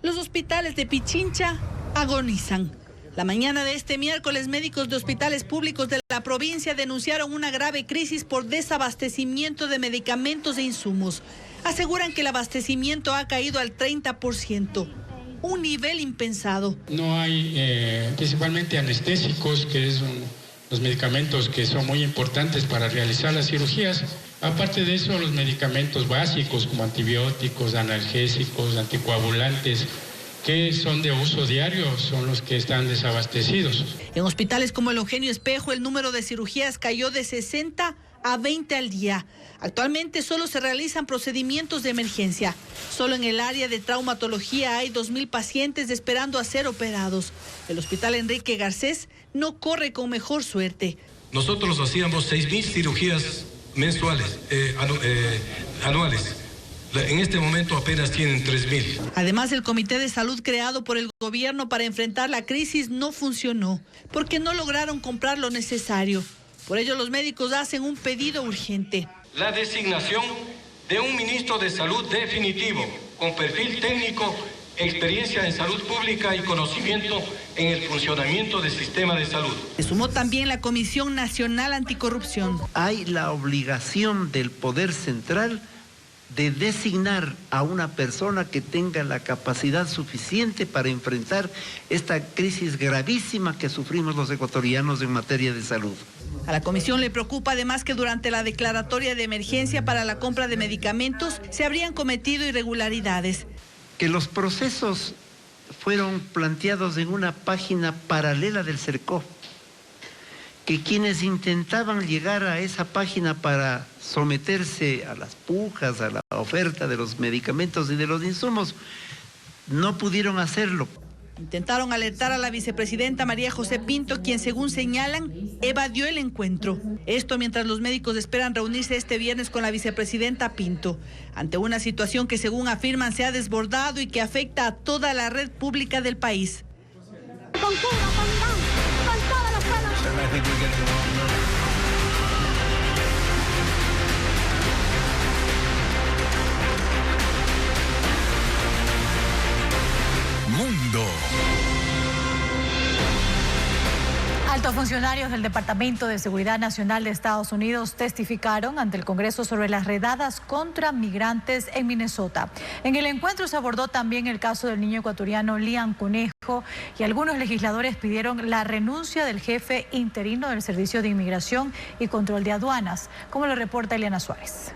Los hospitales de Pichincha agonizan. La mañana de este miércoles, médicos de hospitales públicos de la provincia denunciaron una grave crisis por desabastecimiento de medicamentos e insumos. Aseguran que el abastecimiento ha caído al 30%, un nivel impensado. No hay principalmente anestésicos, que es los medicamentos que son muy importantes para realizar las cirugías. Aparte de eso, los medicamentos básicos como antibióticos, analgésicos, anticoagulantes, que son de uso diario, son los que están desabastecidos. En hospitales como el Eugenio Espejo, el número de cirugías cayó de 60 a 20 al día. Actualmente solo se realizan procedimientos de emergencia. Solo en el área de traumatología hay 2.000 pacientes esperando a ser operados. El hospital Enrique Garcés no corre con mejor suerte. Nosotros hacíamos 6.000 cirugías mensuales, anuales. En este momento apenas tienen 3.000. Además, el Comité de Salud creado por el gobierno para enfrentar la crisis no funcionó, porque no lograron comprar lo necesario. Por ello, los médicos hacen un pedido urgente. La designación de un ministro de salud definitivo, con perfil técnico, experiencia en salud pública y conocimiento en el funcionamiento del sistema de salud. Se sumó también la Comisión Nacional Anticorrupción. Hay la obligación del Poder Central de designar a una persona que tenga la capacidad suficiente para enfrentar esta crisis gravísima que sufrimos los ecuatorianos en materia de salud. A la comisión le preocupa además que durante la declaratoria de emergencia para la compra de medicamentos se habrían cometido irregularidades. Que los procesos fueron planteados en una página paralela del CERCO, que quienes intentaban llegar a esa página para someterse a las pujas, a la oferta de los medicamentos y de los insumos, no pudieron hacerlo. Intentaron alertar a la vicepresidenta María José Pinto, quien según señalan, evadió el encuentro. Esto mientras los médicos esperan reunirse este viernes con la vicepresidenta Pinto, ante una situación que según afirman se ha desbordado y que afecta a toda la red pública del país. Con Cuba, con Irán, con todos los pueblos. Mundo. Altos funcionarios del Departamento de Seguridad Nacional de Estados Unidos testificaron ante el Congreso sobre las redadas contra migrantes en Minnesota. En el encuentro se abordó también el caso del niño ecuatoriano Liam Conejo y algunos legisladores pidieron la renuncia del jefe interino del Servicio de Inmigración y Control de Aduanas, como lo reporta Eliana Suárez.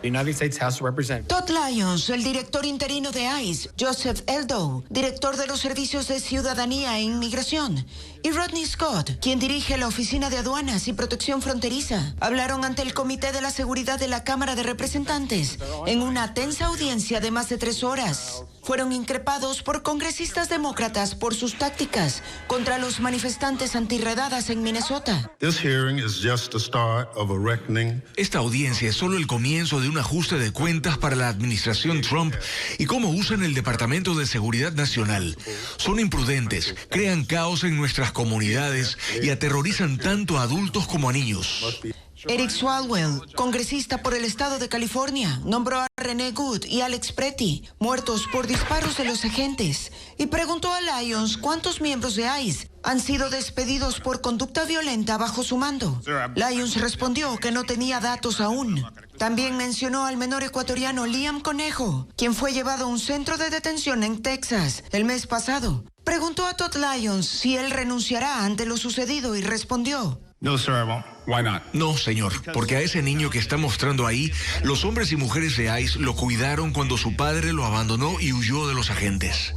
Todd Lyons, el director interino de ICE, Joseph Eldow, director de los servicios de ciudadanía e inmigración, y Rodney Scott, quien dirige la Oficina de Aduanas y Protección Fronteriza, hablaron ante el Comité de la Seguridad de la Cámara de Representantes en una tensa audiencia de más de 3 horas. Fueron increpados por congresistas demócratas por sus tácticas contra los manifestantes antirredadas en Minnesota. Esta audiencia es solo el comienzo de un ajuste de cuentas para la administración Trump y cómo usan el Departamento de Seguridad Nacional. Son imprudentes, crean caos en nuestras comunidades y aterrorizan tanto a adultos como a niños. Eric Swalwell, congresista por el estado de California, nombró a René Good y Alex Pretty muertos por disparos de los agentes y preguntó a Lyons cuántos miembros de ICE han sido despedidos por conducta violenta bajo su mando. Lyons respondió que no tenía datos aún. También mencionó al menor ecuatoriano Liam Conejo, quien fue llevado a un centro de detención en Texas el mes pasado. Preguntó a Todd Lyons si él renunciará ante lo sucedido y respondió: No, sir, I won't. Why not? No, señor, porque a ese niño que está mostrando ahí, los hombres y mujeres de ICE lo cuidaron cuando su padre lo abandonó y huyó de los agentes.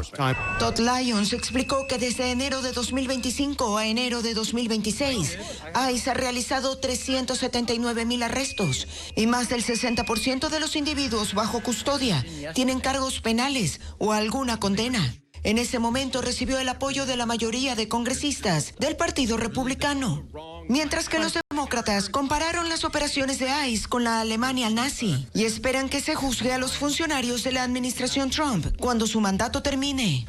Todd Lyons explicó que desde enero de 2025 a enero de 2026, ICE ha realizado 379,000 arrestos y más del 60% de los individuos bajo custodia tienen cargos penales o alguna condena. En ese momento recibió el apoyo de la mayoría de congresistas del Partido Republicano, mientras que los demócratas compararon las operaciones de ICE con la Alemania nazi y esperan que se juzgue a los funcionarios de la administración Trump cuando su mandato termine.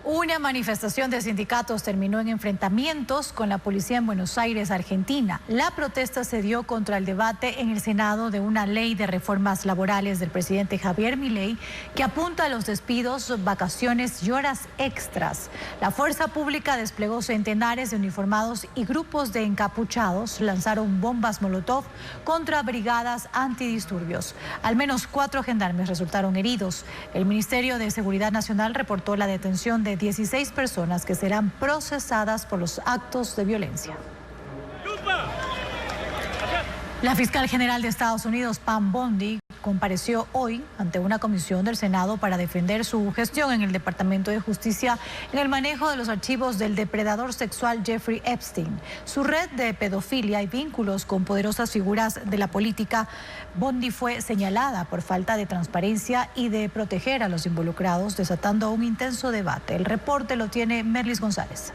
Una manifestación de sindicatos terminó en enfrentamientos con la policía en Buenos Aires, Argentina. La protesta se dio contra el debate en el Senado de una ley de reformas laborales del presidente Javier Milei que apunta a los despidos, vacaciones y horas extras. La fuerza pública desplegó centenares de uniformados y grupos de encapuchados lanzaron bombas molotov contra brigadas antidisturbios. Al menos 4 gendarmes resultaron heridos. El Ministerio de Seguridad Nacional reportó la detención de 16 personas que serán procesadas por los actos de violencia. La fiscal general de Estados Unidos, Pam Bondi, compareció hoy ante una comisión del Senado para defender su gestión en el Departamento de Justicia en el manejo de los archivos del depredador sexual Jeffrey Epstein. Su red de pedofilia y vínculos con poderosas figuras de la política. Bondi fue señalada por falta de transparencia y de proteger a los involucrados, desatando un intenso debate. El reporte lo tiene Merlis González.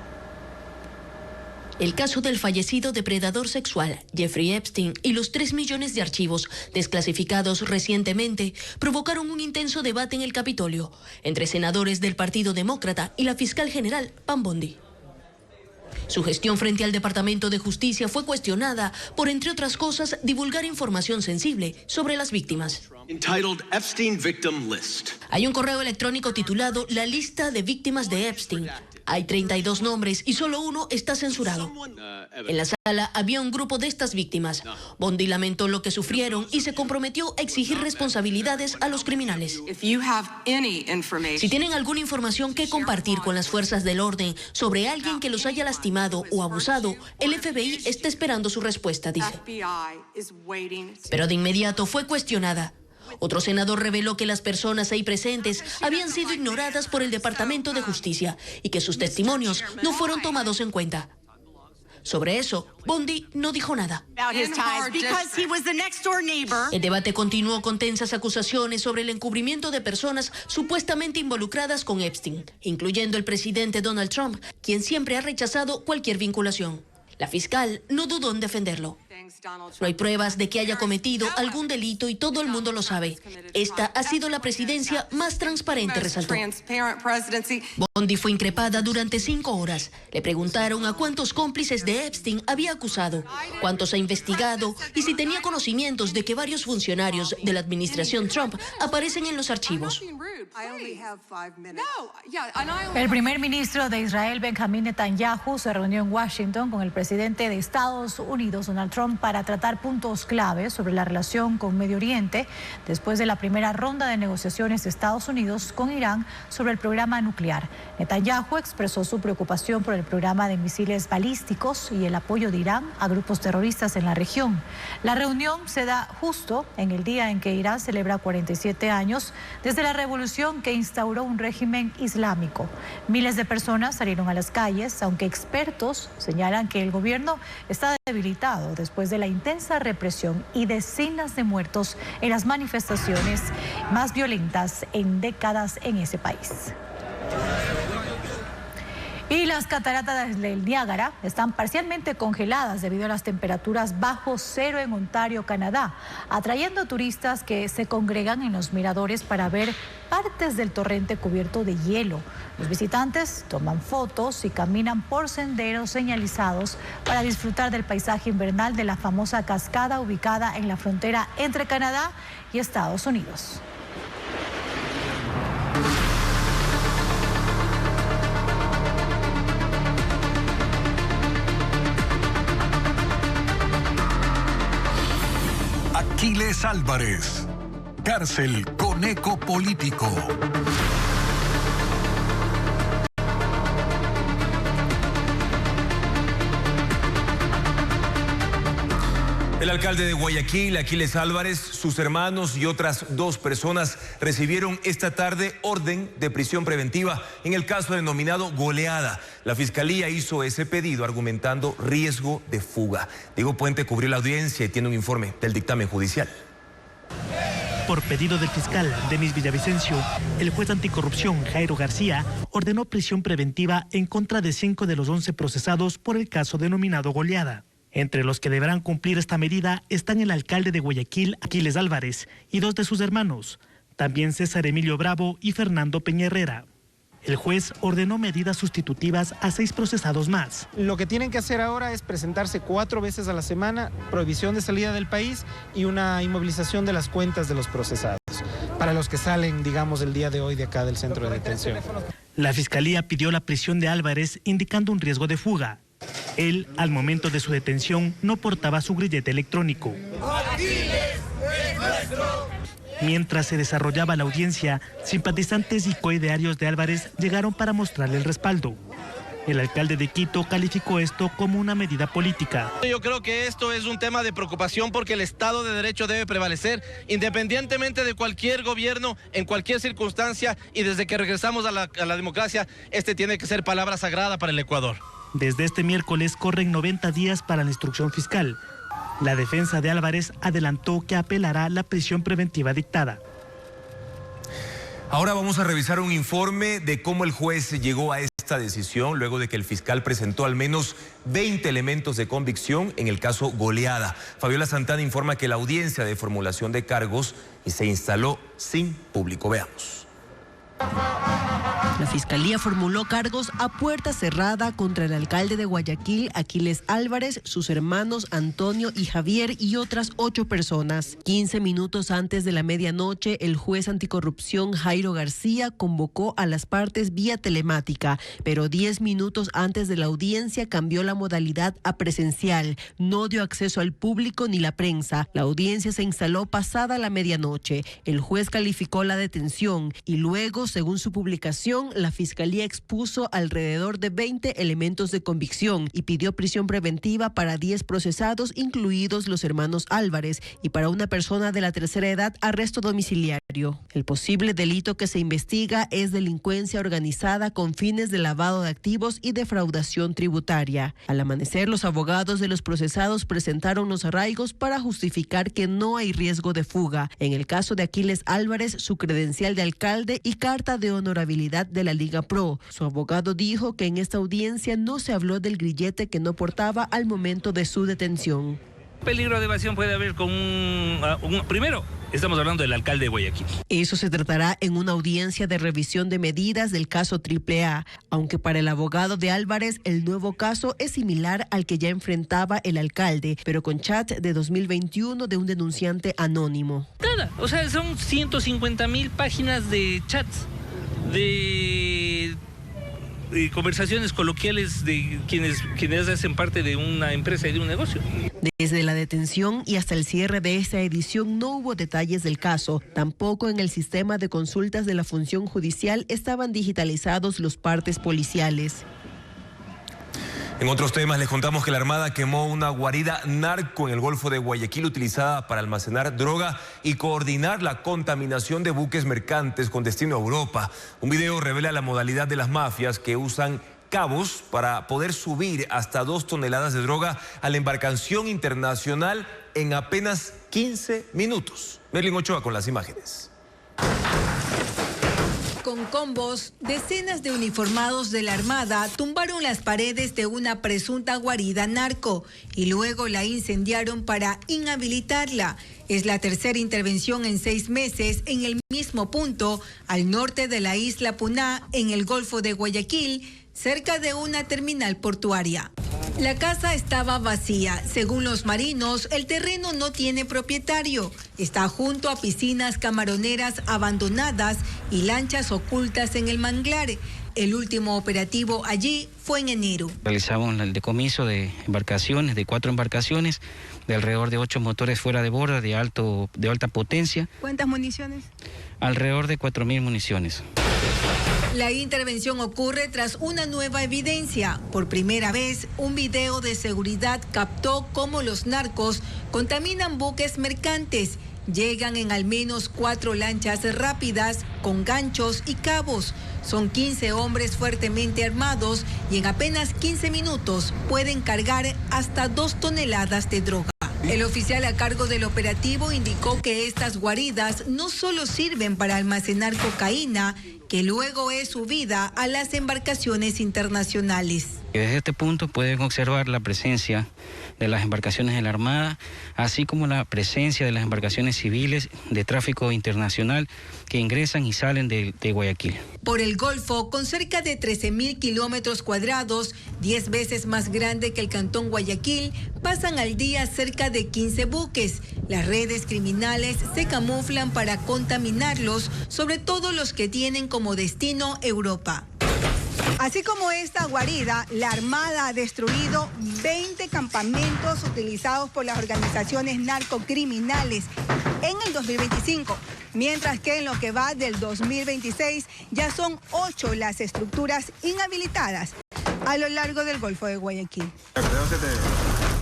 El caso del fallecido depredador sexual Jeffrey Epstein y los 3 millones de archivos desclasificados recientemente provocaron un intenso debate en el Capitolio entre senadores del Partido Demócrata y la fiscal general Pam Bondi. Su gestión frente al Departamento de Justicia fue cuestionada por, entre otras cosas, divulgar información sensible sobre las víctimas. Hay un correo electrónico titulado La lista de víctimas de Epstein. Hay 32 nombres y solo uno está censurado. En la sala había un grupo de estas víctimas. Bondi lamentó lo que sufrieron y se comprometió a exigir responsabilidades a los criminales. Si tienen alguna información que compartir con las fuerzas del orden sobre alguien que los haya lastimado o abusado, el FBI está esperando su respuesta, dice. Pero de inmediato fue cuestionada. Otro senador reveló que las personas ahí presentes habían sido ignoradas por el Departamento de Justicia y que sus testimonios no fueron tomados en cuenta. Sobre eso, Bondi no dijo nada. El debate continuó con tensas acusaciones sobre el encubrimiento de personas supuestamente involucradas con Epstein, incluyendo el presidente Donald Trump, quien siempre ha rechazado cualquier vinculación. La fiscal no dudó en defenderlo. No hay pruebas de que haya cometido algún delito y todo el mundo lo sabe. Esta ha sido la presidencia más transparente, resaltó. Bondi fue increpada durante 5 horas. Le preguntaron a cuántos cómplices de Epstein había acusado, cuántos ha investigado y si tenía conocimientos de que varios funcionarios de la administración Trump aparecen en los archivos. El primer ministro de Israel, Benjamín Netanyahu, se reunió en Washington con el presidente de Estados Unidos, Donald Trump, para tratar puntos claves sobre la relación con Medio Oriente después de la primera ronda de negociaciones de Estados Unidos con Irán sobre el programa nuclear. Netanyahu expresó su preocupación por el programa de misiles balísticos y el apoyo de Irán a grupos terroristas en la región. La reunión se da justo en el día en que Irán celebra 47 años desde la revolución que instauró un régimen islámico. Miles de personas salieron a las calles, aunque expertos señalan que el gobierno está debilitado después de la intensa represión y decenas de muertos en las manifestaciones más violentas en décadas en ese país. Y las cataratas del Niágara están parcialmente congeladas debido a las temperaturas bajo cero en Ontario, Canadá, atrayendo turistas que se congregan en los miradores para ver partes del torrente cubierto de hielo. Los visitantes toman fotos y caminan por senderos señalizados para disfrutar del paisaje invernal de la famosa cascada ubicada en la frontera entre Canadá y Estados Unidos. Aquiles Álvarez, cárcel con eco político. El alcalde de Guayaquil, Aquiles Álvarez, sus hermanos y otras 2 personas recibieron esta tarde orden de prisión preventiva en el caso denominado Goleada. La fiscalía hizo ese pedido argumentando riesgo de fuga. Diego Puente cubrió la audiencia y tiene un informe del dictamen judicial. por pedido del fiscal Denis Villavicencio, el juez anticorrupción Jairo García ordenó prisión preventiva en contra de 5 de los 11 procesados por el caso denominado Goleada. Entre los que deberán cumplir esta medida están el alcalde de Guayaquil, Aquiles Álvarez, y 2 de sus hermanos, también César Emilio Bravo y Fernando Peña Herrera. El juez ordenó medidas sustitutivas a 6 procesados más. Lo que tienen que hacer ahora es presentarse 4 veces a la semana, prohibición de salida del país y una inmovilización de las cuentas de los procesados, para los que salen, digamos, el día de hoy de acá del centro de detención. La fiscalía pidió la prisión de Álvarez, indicando un riesgo de fuga. Él, al momento de su detención, no portaba su grillete electrónico. Mientras se desarrollaba la audiencia, simpatizantes y coidearios de Álvarez llegaron para mostrarle el respaldo. El alcalde de Quito calificó esto como una medida política. Yo creo que esto es un tema de preocupación porque el Estado de Derecho debe prevalecer independientemente de cualquier gobierno, en cualquier circunstancia, y desde que regresamos a la democracia, este tiene que ser palabra sagrada para el Ecuador. Desde este miércoles corren 90 días para la instrucción fiscal. La defensa de Álvarez adelantó que apelará la prisión preventiva dictada. Ahora vamos a revisar un informe de cómo el juez llegó a esta decisión luego de que el fiscal presentó al menos 20 elementos de convicción en el caso Goleada. Fabiola Santana informa que la audiencia de formulación de cargos se instaló sin público. Veamos. La Fiscalía formuló cargos a puerta cerrada contra el alcalde de Guayaquil, Aquiles Álvarez, sus hermanos Antonio y Javier y otras 8 personas. 15 minutos antes de la medianoche, el juez anticorrupción Jairo García convocó a las partes vía telemática, pero 10 minutos antes de la audiencia cambió la modalidad a presencial. No dio acceso al público ni la prensa. La audiencia se instaló pasada la medianoche. El juez calificó la detención y luego, según su publicación, la Fiscalía expuso alrededor de 20 elementos de convicción y pidió prisión preventiva para 10 procesados, incluidos los hermanos Álvarez, y para una persona de la tercera edad, arresto domiciliario. El posible delito que se investiga es delincuencia organizada con fines de lavado de activos y defraudación tributaria. Al amanecer, los abogados de los procesados presentaron los arraigos para justificar que no hay riesgo de fuga. En el caso de Aquiles Álvarez, su credencial de alcalde y carta de honorabilidad de la Liga Pro. Su abogado dijo que en esta audiencia no se habló del grillete que no portaba al momento de su detención. Peligro de evasión puede haber con primero, estamos hablando del alcalde de Guayaquil. Eso se tratará en una audiencia de revisión de medidas del caso AAA, aunque para el abogado de Álvarez el nuevo caso es similar al que ya enfrentaba el alcalde, pero con chat de 2021 de un denunciante anónimo. Nada, o sea, son 150.000 páginas de chats, de conversaciones coloquiales de quienes hacen parte de una empresa y de un negocio. Desde la detención y hasta el cierre de esta edición no hubo detalles del caso. Tampoco en el sistema de consultas de la función judicial estaban digitalizados los partes policiales. En otros temas les contamos que la Armada quemó una guarida narco en el Golfo de Guayaquil utilizada para almacenar droga y coordinar la contaminación de buques mercantes con destino a Europa. Un video revela la modalidad de las mafias que usan cabos para poder subir hasta 2 toneladas de droga a la embarcación internacional en apenas 15 minutos. Merlin Ochoa con las imágenes. Con combos, decenas de uniformados de la Armada tumbaron las paredes de una presunta guarida narco y luego la incendiaron para inhabilitarla. Es la tercera intervención en 6 meses en el mismo punto, al norte de la isla Puná, en el Golfo de Guayaquil, cerca de una terminal portuaria. La casa estaba vacía. Según los marinos, el terreno no tiene propietario. Está junto a piscinas camaroneras abandonadas y lanchas ocultas en el manglar. El último operativo allí fue en enero. Realizamos el decomiso de embarcaciones, de 4 embarcaciones, de alrededor de 8 motores fuera de borda de alta potencia. ¿Cuántas municiones? Alrededor de 4.000 municiones. La intervención ocurre tras una nueva evidencia. Por primera vez, un video de seguridad captó cómo los narcos contaminan buques mercantes. Llegan en al menos 4 lanchas rápidas con ganchos y cabos. Son 15 hombres fuertemente armados y en apenas 15 minutos pueden cargar hasta 2 toneladas de droga. El oficial a cargo del operativo indicó que estas guaridas no solo sirven para almacenar cocaína, que luego es subida a las embarcaciones internacionales. Desde este punto pueden observar la presencia de las embarcaciones de la Armada, así como la presencia de las embarcaciones civiles de tráfico internacional que ingresan y salen de Guayaquil. Por el Golfo, con cerca de 13.000 kilómetros cuadrados, 10 veces más grande que el Cantón Guayaquil, pasan al día cerca de 15 buques. Las redes criminales se camuflan para contaminarlos, sobre todo los que tienen como destino Europa. Así como esta guarida, la Armada ha destruido 20 campamentos utilizados por las organizaciones narcocriminales en el 2025, mientras que en lo que va del 2026 ya son 8 las estructuras inhabilitadas a lo largo del Golfo de Guayaquil.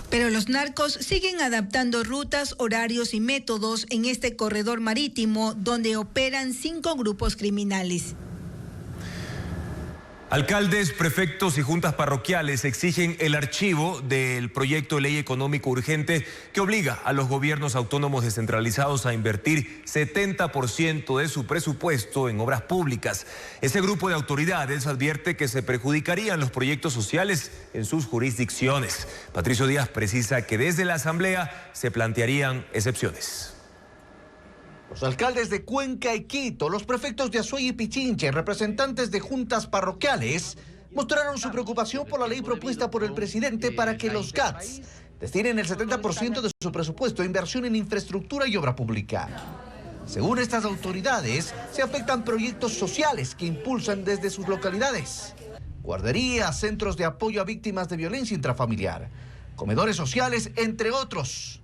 Pero los narcos siguen adaptando rutas, horarios y métodos en este corredor marítimo donde operan 5 grupos criminales. Alcaldes, prefectos y juntas parroquiales exigen el archivo del proyecto de ley económico urgente que obliga a los gobiernos autónomos descentralizados a invertir 70% de su presupuesto en obras públicas. Ese grupo de autoridades advierte que se perjudicarían los proyectos sociales en sus jurisdicciones. Patricio Díaz precisa que desde la Asamblea se plantearían excepciones. Los alcaldes de Cuenca y Quito, los prefectos de Azuay y Pichincha y representantes de juntas parroquiales mostraron su preocupación por la ley propuesta por el presidente para que los GATS destinen el 70% de su presupuesto a inversión en infraestructura y obra pública. Según estas autoridades, se afectan proyectos sociales que impulsan desde sus localidades: guarderías, centros de apoyo a víctimas de violencia intrafamiliar, comedores sociales, entre otros.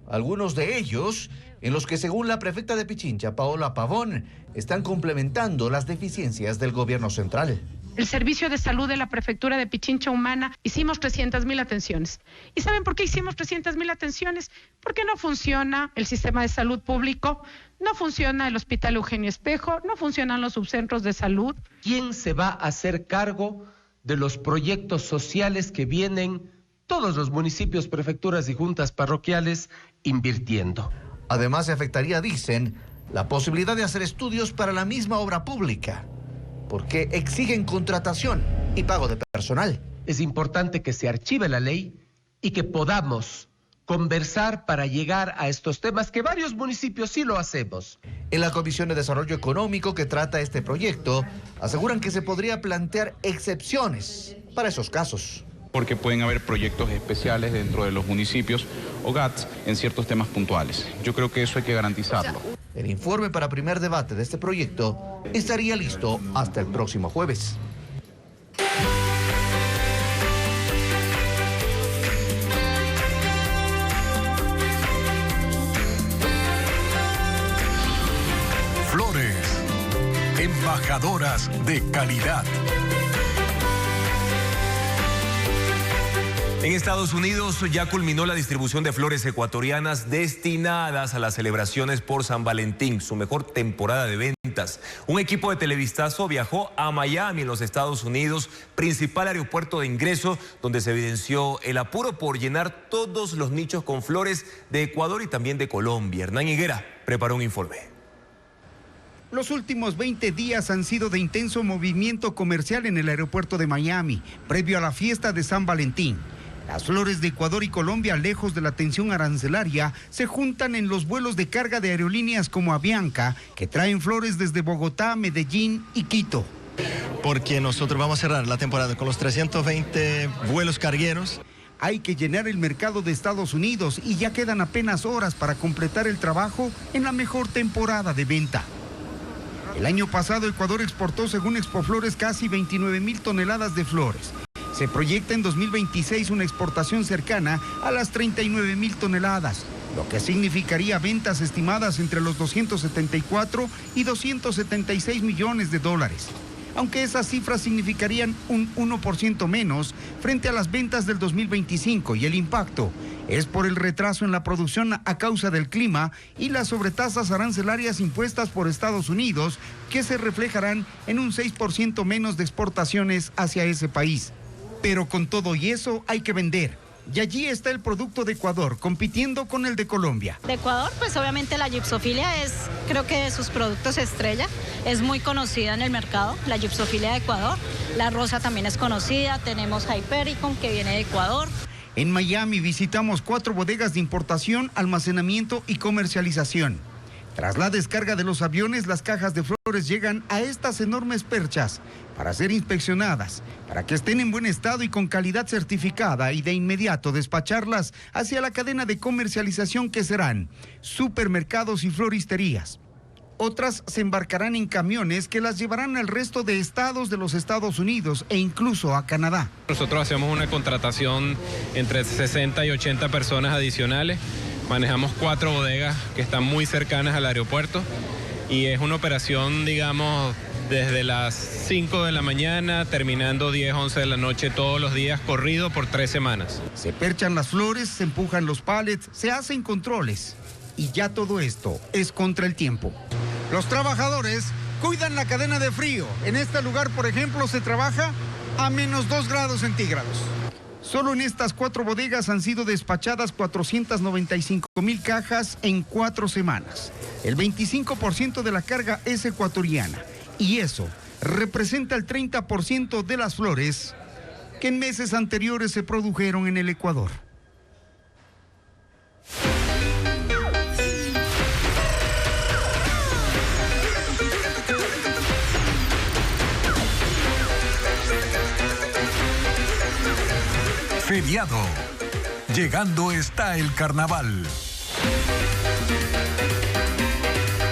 Algunos de ellos en los que, según la prefecta de Pichincha, Paola Pavón, están complementando las deficiencias del gobierno central. El servicio de salud de la prefectura de Pichincha Humana hicimos 300.000 atenciones. ¿Y saben por qué hicimos 300.000 atenciones? Porque no funciona el sistema de salud público, no funciona el hospital Eugenio Espejo, no funcionan los subcentros de salud. ¿Quién se va a hacer cargo de los proyectos sociales que vienen todos los municipios, prefecturas y juntas parroquiales invirtiendo? Además, se afectaría, dicen, la posibilidad de hacer estudios para la misma obra pública, porque exigen contratación y pago de personal. Es importante que se archive la ley y que podamos conversar para llegar a estos temas, que varios municipios sí lo hacemos. En la Comisión de Desarrollo Económico que trata este proyecto, aseguran que se podría plantear excepciones para esos casos. Porque pueden haber proyectos especiales dentro de los municipios o GATS en ciertos temas puntuales. Yo creo que eso hay que garantizarlo. El informe para primer debate de este proyecto estaría listo hasta el próximo jueves. Flores, embajadoras de calidad. En Estados Unidos ya culminó la distribución de flores ecuatorianas destinadas a las celebraciones por San Valentín, su mejor temporada de ventas. Un equipo de Televistazo viajó a Miami, en los Estados Unidos, principal aeropuerto de ingreso, donde se evidenció el apuro por llenar todos los nichos con flores de Ecuador y también de Colombia. Hernán Higuera preparó un informe. Los últimos 20 días han sido de intenso movimiento comercial en el aeropuerto de Miami, previo a la fiesta de San Valentín. Las flores de Ecuador y Colombia, lejos de la tensión arancelaria, se juntan en los vuelos de carga de aerolíneas como Avianca, que traen flores desde Bogotá, Medellín y Quito. Porque nosotros vamos a cerrar la temporada con los 320 vuelos cargueros. Hay que llenar el mercado de Estados Unidos y ya quedan apenas horas para completar el trabajo en la mejor temporada de venta. El año pasado Ecuador exportó, según Expoflores, casi 29.000 toneladas de flores. Se proyecta en 2026 una exportación cercana a las 39.000 toneladas, lo que significaría ventas estimadas entre los 274 y 276 millones de dólares. Aunque esas cifras significarían un 1% menos frente a las ventas del 2025, y el impacto es por el retraso en la producción a causa del clima y las sobretasas arancelarias impuestas por Estados Unidos, que se reflejarán en un 6% menos de exportaciones hacia ese país. Pero con todo y eso hay que vender. Y allí está el producto de Ecuador, compitiendo con el de Colombia. De Ecuador, pues obviamente la gipsofilia es, creo que de sus productos estrella, es muy conocida en el mercado, la gipsofilia de Ecuador. La rosa también es conocida, tenemos Hypericum que viene de Ecuador. En Miami visitamos 4 bodegas de importación, almacenamiento y comercialización. Tras la descarga de los aviones, las cajas de flores llegan a estas enormes perchas para ser inspeccionadas, para que estén en buen estado y con calidad certificada y de inmediato despacharlas hacia la cadena de comercialización que serán supermercados y floristerías. Otras se embarcarán en camiones que las llevarán al resto de estados de los Estados Unidos e incluso a Canadá. Nosotros hacemos una contratación entre 60 y 80 personas adicionales. Manejamos 4 bodegas que están muy cercanas al aeropuerto y es una operación, digamos, desde las 5 de la mañana, terminando 10, 11 de la noche todos los días, corrido por 3 semanas. Se perchan las flores, se empujan los pallets, se hacen controles y ya todo esto es contra el tiempo. Los trabajadores cuidan la cadena de frío. En este lugar, por ejemplo, se trabaja a menos 2 grados centígrados. Solo en estas 4 bodegas han sido despachadas 495,000 cajas en 4 semanas. El 25% de la carga es ecuatoriana y eso representa el 30% de las flores que en meses anteriores se produjeron en el Ecuador. Feriado. Llegando está el carnaval.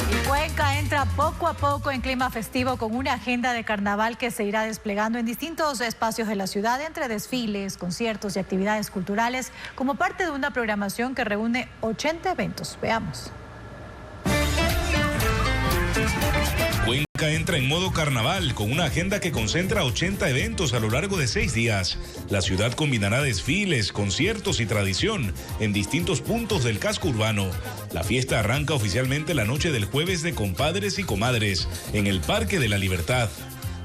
Y Cuenca entra poco a poco en clima festivo con una agenda de carnaval que se irá desplegando en distintos espacios de la ciudad, entre desfiles, conciertos y actividades culturales, como parte de una programación que reúne 80 eventos. Veamos. Cuenca entra en modo carnaval con una agenda que concentra 80 eventos a lo largo de 6 días. La ciudad combinará desfiles, conciertos y tradición en distintos puntos del casco urbano. La fiesta arranca oficialmente la noche del jueves de compadres y comadres en el Parque de la Libertad.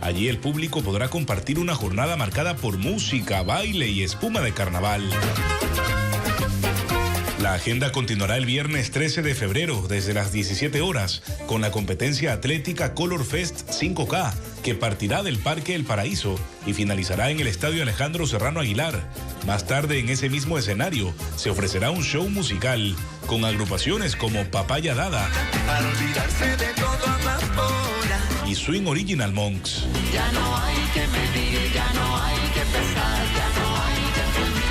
Allí el público podrá compartir una jornada marcada por música, baile y espuma de carnaval. La agenda continuará el viernes 13 de febrero desde las 17 horas con la competencia atlética Color Fest 5K que partirá del Parque El Paraíso y finalizará en el Estadio Alejandro Serrano Aguilar. Más tarde en ese mismo escenario se ofrecerá un show musical con agrupaciones como Papaya Dada y Swing Original Monks. Ya no hay que medir, ya no hay que pesar, ya no hay que filmar.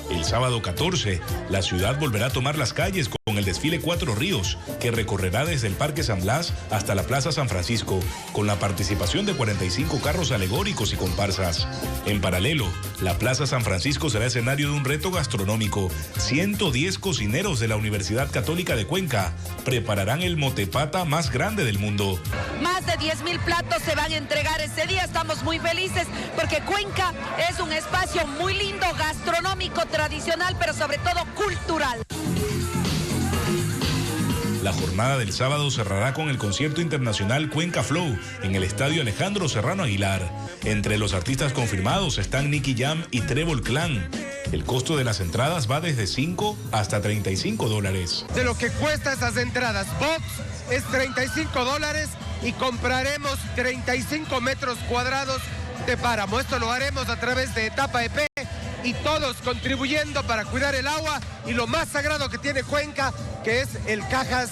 El sábado 14, la ciudad volverá a tomar las calles con el desfile 4 Ríos, que recorrerá desde el Parque San Blas hasta la Plaza San Francisco, con la participación de 45 carros alegóricos y comparsas. En paralelo, la Plaza San Francisco será escenario de un reto gastronómico. 110 cocineros de la Universidad Católica de Cuenca prepararán el motepata más grande del mundo. Más de 10,000 platos se van a entregar ese día. Estamos muy felices porque Cuenca es un espacio muy lindo, gastronómico, tradicional, pero sobre todo cultural. La jornada del sábado cerrará con el concierto internacional Cuenca Flow en el Estadio Alejandro Serrano Aguilar. Entre los artistas confirmados están Nicky Jam y Trébol Clan. El costo de las entradas va desde $5 hasta $35. De lo que cuesta esas entradas, box es $35 y compraremos 35 metros cuadrados de páramo. Esto lo haremos a través de Etapa EP y todos contribuyendo para cuidar el agua y lo más sagrado que tiene Cuenca, que es el Cajas.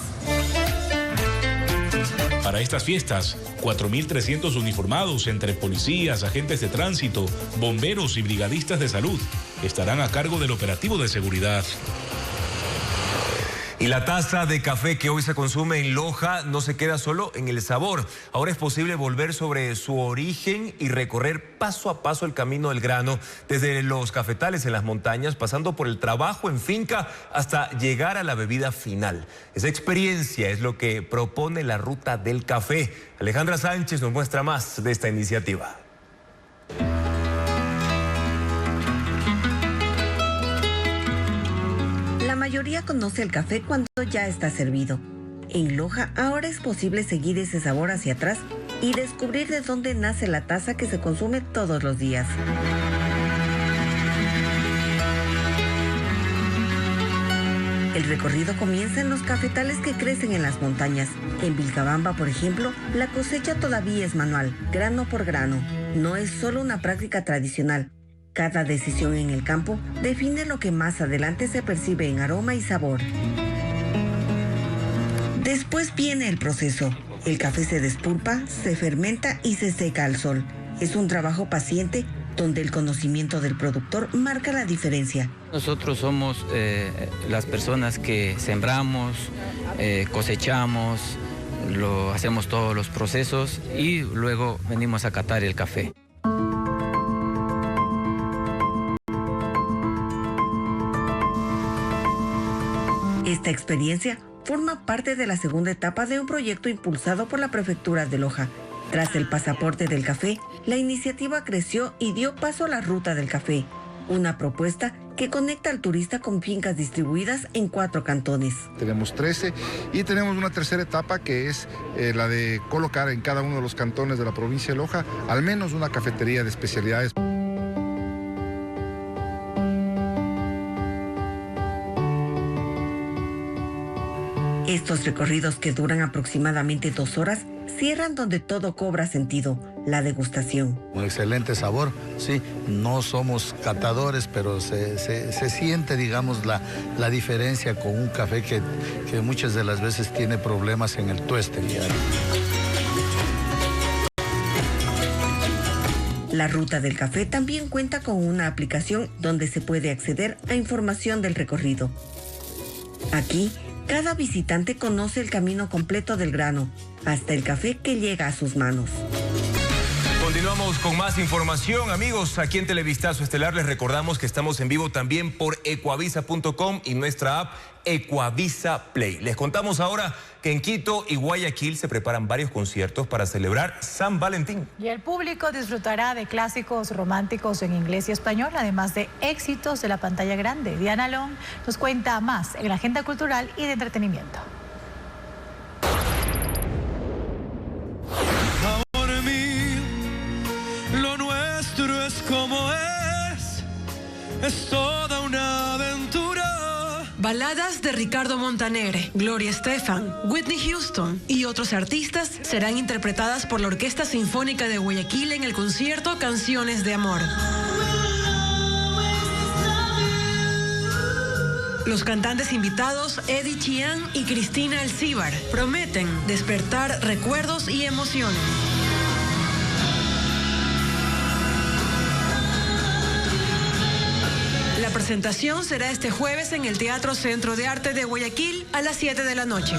Para estas fiestas, 4.300 uniformados entre policías, agentes de tránsito, bomberos y brigadistas de salud estarán a cargo del operativo de seguridad. Y la taza de café que hoy se consume en Loja no se queda solo en el sabor. Ahora es posible volver sobre su origen y recorrer paso a paso el camino del grano, desde los cafetales en las montañas, pasando por el trabajo en finca, hasta llegar a la bebida final. Esa experiencia es lo que propone la Ruta del Café. Alejandra Sánchez nos muestra más de esta iniciativa. La mayoría conoce el café cuando ya está servido. En Loja ahora es posible seguir ese sabor hacia atrás y descubrir de dónde nace la taza que se consume todos los días. El recorrido comienza en los cafetales que crecen en las montañas. En Vilcabamba, por ejemplo, la cosecha todavía es manual, grano por grano. No es solo una práctica tradicional. Cada decisión en el campo define lo que más adelante se percibe en aroma y sabor. Después viene el proceso. El café se despulpa, se fermenta y se seca al sol. Es un trabajo paciente donde el conocimiento del productor marca la diferencia. Nosotros somos las personas que sembramos, cosechamos, hacemos todos los procesos y luego venimos a catar el café. Esta experiencia forma parte de la segunda etapa de un proyecto impulsado por la Prefectura de Loja. Tras el pasaporte del café, la iniciativa creció y dio paso a la Ruta del Café, una propuesta que conecta al turista con fincas distribuidas en 4 cantones. Tenemos 13 y tenemos una tercera etapa que es la de colocar en cada uno de los cantones de la provincia de Loja al menos una cafetería de especialidades. Estos recorridos, que duran aproximadamente 2 horas, cierran donde todo cobra sentido, la degustación. Un excelente sabor, sí, no somos catadores, pero se siente, digamos, la diferencia con un café que muchas de las veces tiene problemas en el tueste. La Ruta del Café también cuenta con una aplicación donde se puede acceder a información del recorrido. Aquí, cada visitante conoce el camino completo del grano, hasta el café que llega a sus manos. Continuamos con más información, amigos. Aquí en Televistazo Estelar les recordamos que estamos en vivo también por ecuavisa.com y nuestra app Ecuavisa Play. Les contamos ahora que en Quito y Guayaquil se preparan varios conciertos para celebrar San Valentín. Y el público disfrutará de clásicos románticos en inglés y español, además de éxitos de la pantalla grande. Diana Long nos cuenta más en la agenda cultural y de entretenimiento. Como es toda una aventura. Baladas de Ricardo Montaner, Gloria Estefan, Whitney Houston y otros artistas serán interpretadas por la Orquesta Sinfónica de Guayaquil en el concierto Canciones de Amor. Los cantantes invitados, Eddie Chiang y Cristina Alcíbar, prometen despertar recuerdos y emociones. La presentación será este jueves en el Teatro Centro de Arte de Guayaquil a las 7 de la noche.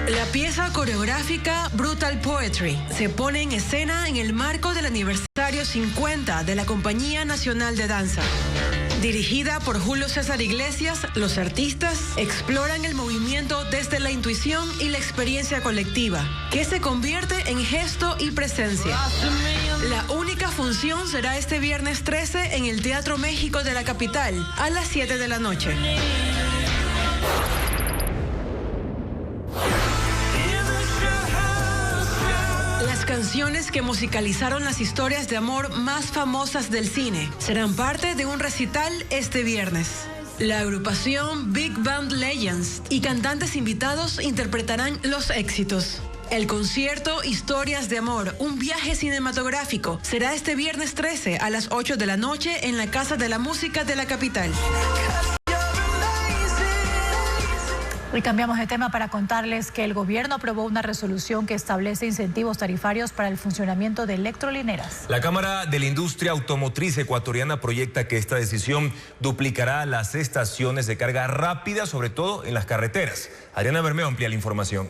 La pieza coreográfica Brutal Poetry se pone en escena en el marco del aniversario 50 de la Compañía Nacional de Danza. Dirigida por Julio César Iglesias, los artistas exploran el movimiento desde la intuición y la experiencia colectiva, que se convierte en gesto y presencia. La única función será este viernes 13 en el Teatro México de la capital, a las 7 de la noche. Las canciones que musicalizaron las historias de amor más famosas del cine serán parte de un recital este viernes. La agrupación Big Band Legends y cantantes invitados interpretarán los éxitos. El concierto Historias de Amor, un viaje cinematográfico, será este viernes 13 a las 8 de la noche en la Casa de la Música de la capital. Y cambiamos de tema para contarles que el gobierno aprobó una resolución que establece incentivos tarifarios para el funcionamiento de electrolineras. La Cámara de la Industria Automotriz Ecuatoriana proyecta que esta decisión duplicará las estaciones de carga rápida, sobre todo en las carreteras. Adriana Bermeo amplía la información.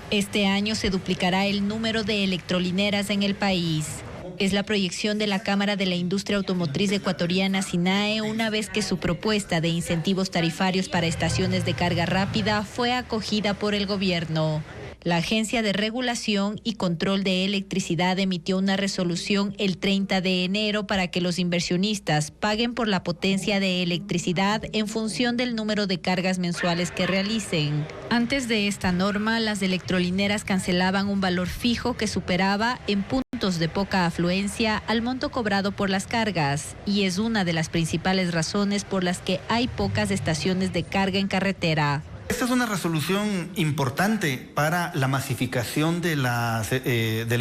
Este año se duplicará el número de electrolineras en el país. Es la proyección de la Cámara de la Industria Automotriz Ecuatoriana, SINAE, una vez que su propuesta de incentivos tarifarios para estaciones de carga rápida fue acogida por el gobierno. La Agencia de Regulación y Control de Electricidad emitió una resolución el 30 de enero para que los inversionistas paguen por la potencia de electricidad en función del número de cargas mensuales que realicen. Antes de esta norma, las electrolineras cancelaban un valor fijo que superaba en puntos de poca afluencia al monto cobrado por las cargas, y es una de las principales razones por las que hay pocas estaciones de carga en carretera. Esta es una resolución importante para la masificación de la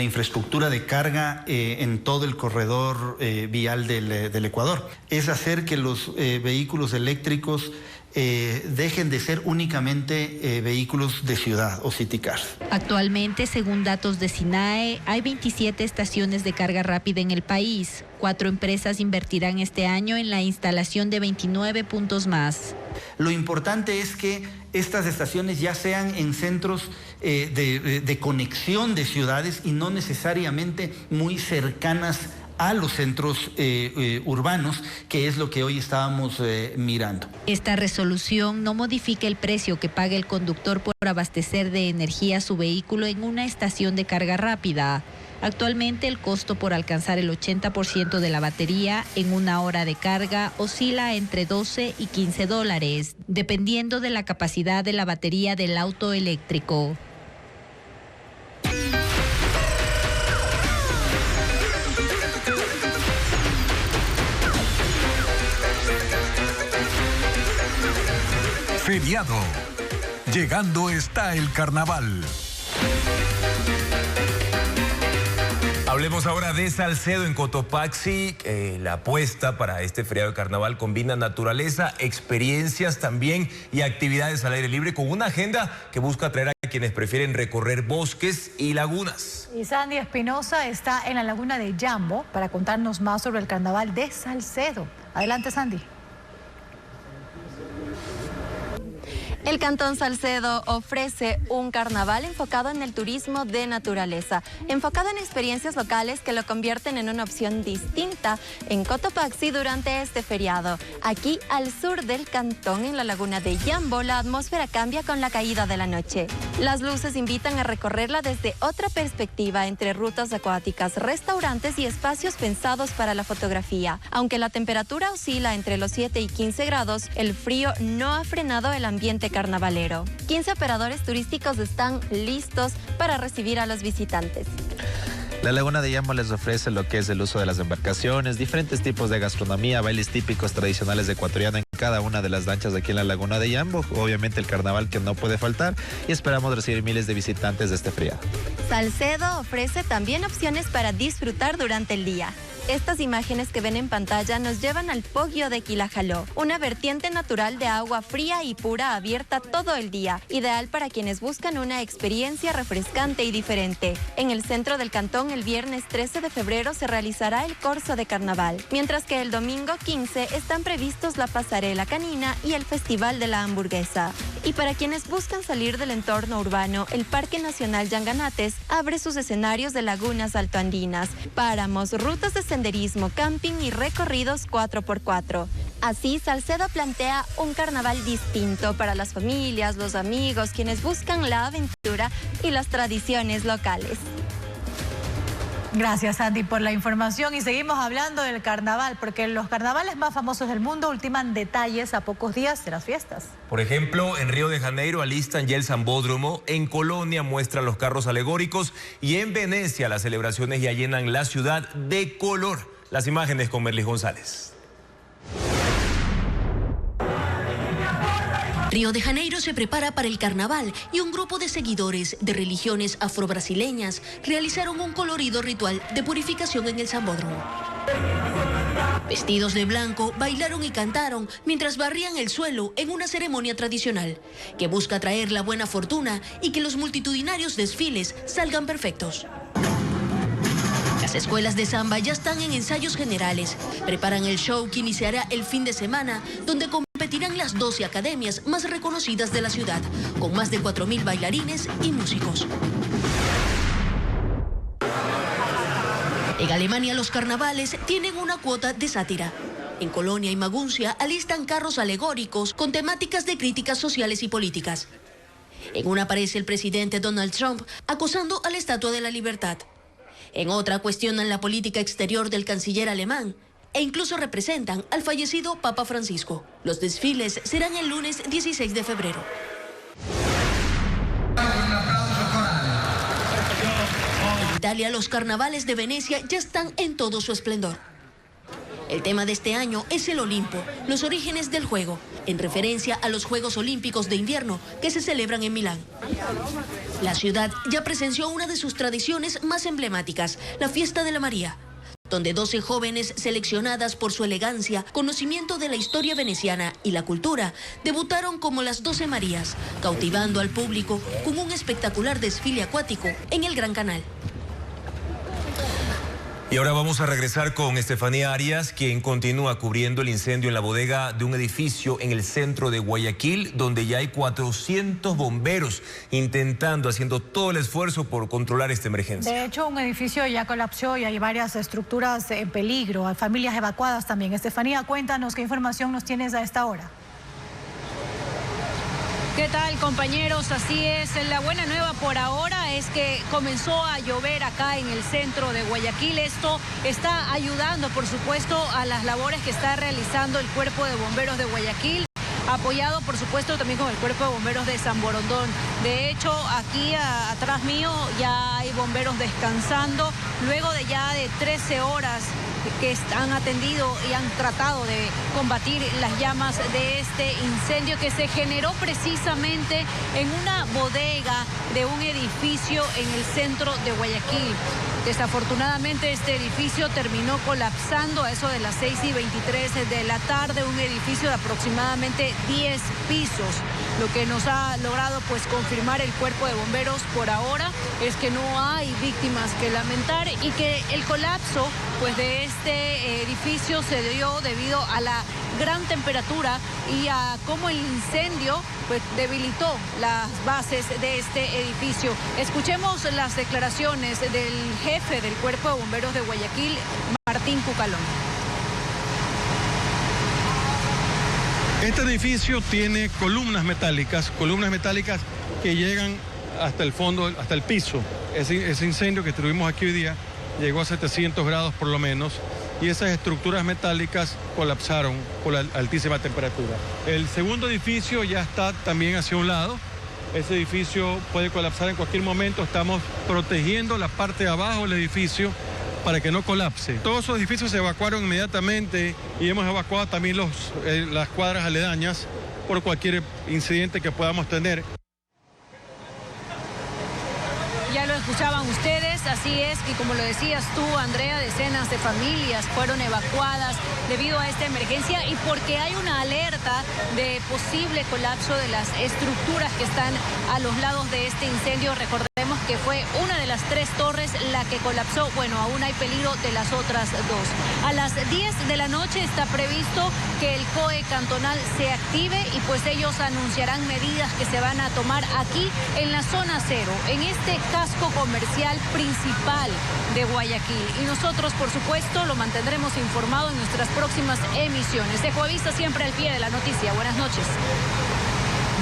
infraestructura de carga en todo el corredor vial del Ecuador. Es hacer que los vehículos eléctricos dejen de ser únicamente vehículos de ciudad o city cars. Actualmente, según datos de SINAE, hay 27 estaciones de carga rápida en el país. 4 empresas invertirán este año en la instalación de 29 puntos más. Lo importante es que estas estaciones ya sean en centros de conexión de ciudades y no necesariamente muy cercanas a los centros urbanos, que es lo que hoy estábamos mirando. Esta resolución no modifica el precio que paga el conductor por abastecer de energía su vehículo en una estación de carga rápida. Actualmente el costo por alcanzar el 80% de la batería en una hora de carga oscila entre $12 y $15, dependiendo de la capacidad de la batería del auto eléctrico. Feriado. Llegando está el carnaval. Hablemos ahora de Salcedo en Cotopaxi. La apuesta para este feriado de carnaval combina naturaleza, experiencias también y actividades al aire libre con una agenda que busca atraer a quienes prefieren recorrer bosques y lagunas. Y Sandy Espinosa está en la laguna de Yambo para contarnos más sobre el carnaval de Salcedo. Adelante, Sandy. El Cantón Salcedo ofrece un carnaval enfocado en el turismo de naturaleza, enfocado en experiencias locales que lo convierten en una opción distinta en Cotopaxi durante este feriado. Aquí, al sur del cantón, en la laguna de Yambo, la atmósfera cambia con la caída de la noche. Las luces invitan a recorrerla desde otra perspectiva, entre rutas acuáticas, restaurantes y espacios pensados para la fotografía. Aunque la temperatura oscila entre los 7 y 15 grados, el frío no ha frenado el ambiente carnavalero. 15 operadores turísticos están listos para recibir a los visitantes. La Laguna de Yambo les ofrece lo que es el uso de las embarcaciones, diferentes tipos de gastronomía, bailes típicos tradicionales ecuatorianos en cada una de las lanchas aquí en la Laguna de Yambo. Obviamente el carnaval que no puede faltar y esperamos recibir miles de visitantes de este feriado. Salcedo ofrece también opciones para disfrutar durante el día. Estas imágenes que ven en pantalla nos llevan al Poggio de Quilajaló, una vertiente natural de agua fría y pura abierta todo el día, ideal para quienes buscan una experiencia refrescante y diferente. En el centro del cantón, el viernes 13 de febrero se realizará el corso de carnaval, mientras que el domingo 15 están previstos la pasarela canina y el Festival de la Hamburguesa. Y para quienes buscan salir del entorno urbano, el Parque Nacional Yanganates abre sus escenarios de lagunas altoandinas, páramos, rutas de senderismo, camping y recorridos 4x4. Así, Salcedo plantea un carnaval distinto para las familias, los amigos, quienes buscan la aventura y las tradiciones locales. Gracias, Sandy, por la información. Y seguimos hablando del carnaval, porque los carnavales más famosos del mundo ultiman detalles a pocos días de las fiestas. Por ejemplo, en Río de Janeiro alistan ya el Sambódromo, en Colonia muestran los carros alegóricos y en Venecia las celebraciones ya llenan la ciudad de color. Las imágenes con Merlis González. Río de Janeiro se prepara para el carnaval y un grupo de seguidores de religiones afrobrasileñas realizaron un colorido ritual de purificación en el Sambódromo. Vestidos de blanco, bailaron y cantaron mientras barrían el suelo en una ceremonia tradicional que busca traer la buena fortuna y que los multitudinarios desfiles salgan perfectos. Las escuelas de samba ya están en ensayos generales. Preparan el show que iniciará el fin de semana, donde competirán las 12 academias más reconocidas de la ciudad, con más de 4.000 bailarines y músicos. En Alemania los carnavales tienen una cuota de sátira. En Colonia y Maguncia alistan carros alegóricos con temáticas de críticas sociales y políticas. En una aparece el presidente Donald Trump acosando a la Estatua de la Libertad. En otra cuestionan la política exterior del canciller alemán e incluso representan al fallecido Papa Francisco. Los desfiles serán el lunes 16 de febrero. En Italia, los carnavales de Venecia ya están en todo su esplendor. El tema de este año es el Olimpo, los orígenes del juego, en referencia a los Juegos Olímpicos de Invierno que se celebran en Milán. La ciudad ya presenció una de sus tradiciones más emblemáticas, la Fiesta de la María, donde 12 jóvenes seleccionadas por su elegancia, conocimiento de la historia veneciana y la cultura, debutaron como las 12 Marías, cautivando al público con un espectacular desfile acuático en el Gran Canal. Y ahora vamos a regresar con Estefanía Arias, quien continúa cubriendo el incendio en la bodega de un edificio en el centro de Guayaquil, donde ya hay 400 bomberos haciendo todo el esfuerzo por controlar esta emergencia. De hecho, un edificio ya colapsó y hay varias estructuras en peligro, hay familias evacuadas también. Estefanía, cuéntanos qué información nos tienes a esta hora. ¿Qué tal, compañeros? Así es, la buena nueva por ahora es que comenzó a llover acá en el centro de Guayaquil. Esto está ayudando, por supuesto, a las labores que está realizando el Cuerpo de Bomberos de Guayaquil, apoyado, por supuesto, también con el Cuerpo de Bomberos de San Borondón. De hecho, aquí atrás mío ya hay bomberos descansando, luego de ya de 13 horas que han atendido y han tratado de combatir las llamas de este incendio que se generó precisamente en una bodega de un edificio en el centro de Guayaquil. Desafortunadamente este edificio terminó colapsando a eso de las 6:23 de la tarde, un edificio de aproximadamente 10 pisos. Lo que nos ha logrado pues confirmar el Cuerpo de Bomberos por ahora es que no hay víctimas que lamentar y que el colapso pues de este edificio se dio debido a la gran temperatura y a cómo el incendio pues debilitó las bases de este edificio. Escuchemos las declaraciones del jefe del Cuerpo de Bomberos de Guayaquil, Martín Cucalón. Este edificio tiene columnas metálicas que llegan hasta el fondo, hasta el piso. Ese incendio que tuvimos aquí hoy día llegó a 700 grados por lo menos y esas estructuras metálicas colapsaron por la altísima temperatura. El segundo edificio ya está también hacia un lado. Ese edificio puede colapsar en cualquier momento. Estamos protegiendo la parte de abajo del edificio para que no colapse. Todos esos edificios se evacuaron inmediatamente y hemos evacuado también las cuadras aledañas por cualquier incidente que podamos tener. Ya lo escuchaban ustedes, así es que como lo decías tú, Andrea, decenas de familias fueron evacuadas debido a esta emergencia y porque hay una alerta de posible colapso de las estructuras que están a los lados de este incendio. Recordemos que fue una de las 3 torres la que colapsó. Bueno, aún hay peligro de las otras 2. A las 10 de la noche está previsto que el COE cantonal se active y pues ellos anunciarán medidas que se van a tomar aquí en la zona 0, en este casco comercial principal de Guayaquil. Y nosotros, por supuesto, lo mantendremos informado en nuestras próximas emisiones. De Coavisa siempre al pie de la noticia. Buenas noches.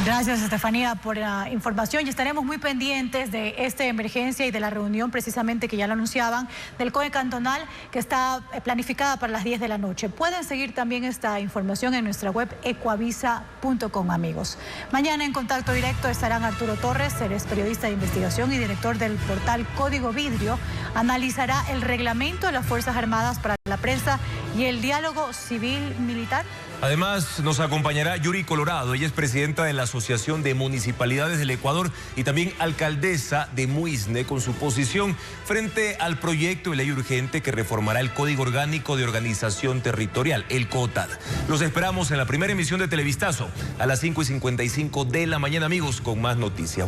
Gracias, Estefanía, por la información y estaremos muy pendientes de esta emergencia y de la reunión precisamente que ya lo anunciaban del COE cantonal que está planificada para las 10 de la noche. Pueden seguir también esta información en nuestra web ecuavisa.com, amigos. Mañana en contacto directo estarán Arturo Torres, él es periodista de investigación y director del portal Código Vidrio. Analizará el reglamento de las Fuerzas Armadas para la prensa y el diálogo civil-militar. Además, nos acompañará Yuri Colorado. Ella es presidenta de la Asociación de Municipalidades del Ecuador y también alcaldesa de Muisne, con su posición frente al proyecto de ley urgente que reformará el Código Orgánico de Organización Territorial, el COTAD. Los esperamos en la primera emisión de Televistazo a las 5:55 de la mañana, amigos, con más noticias.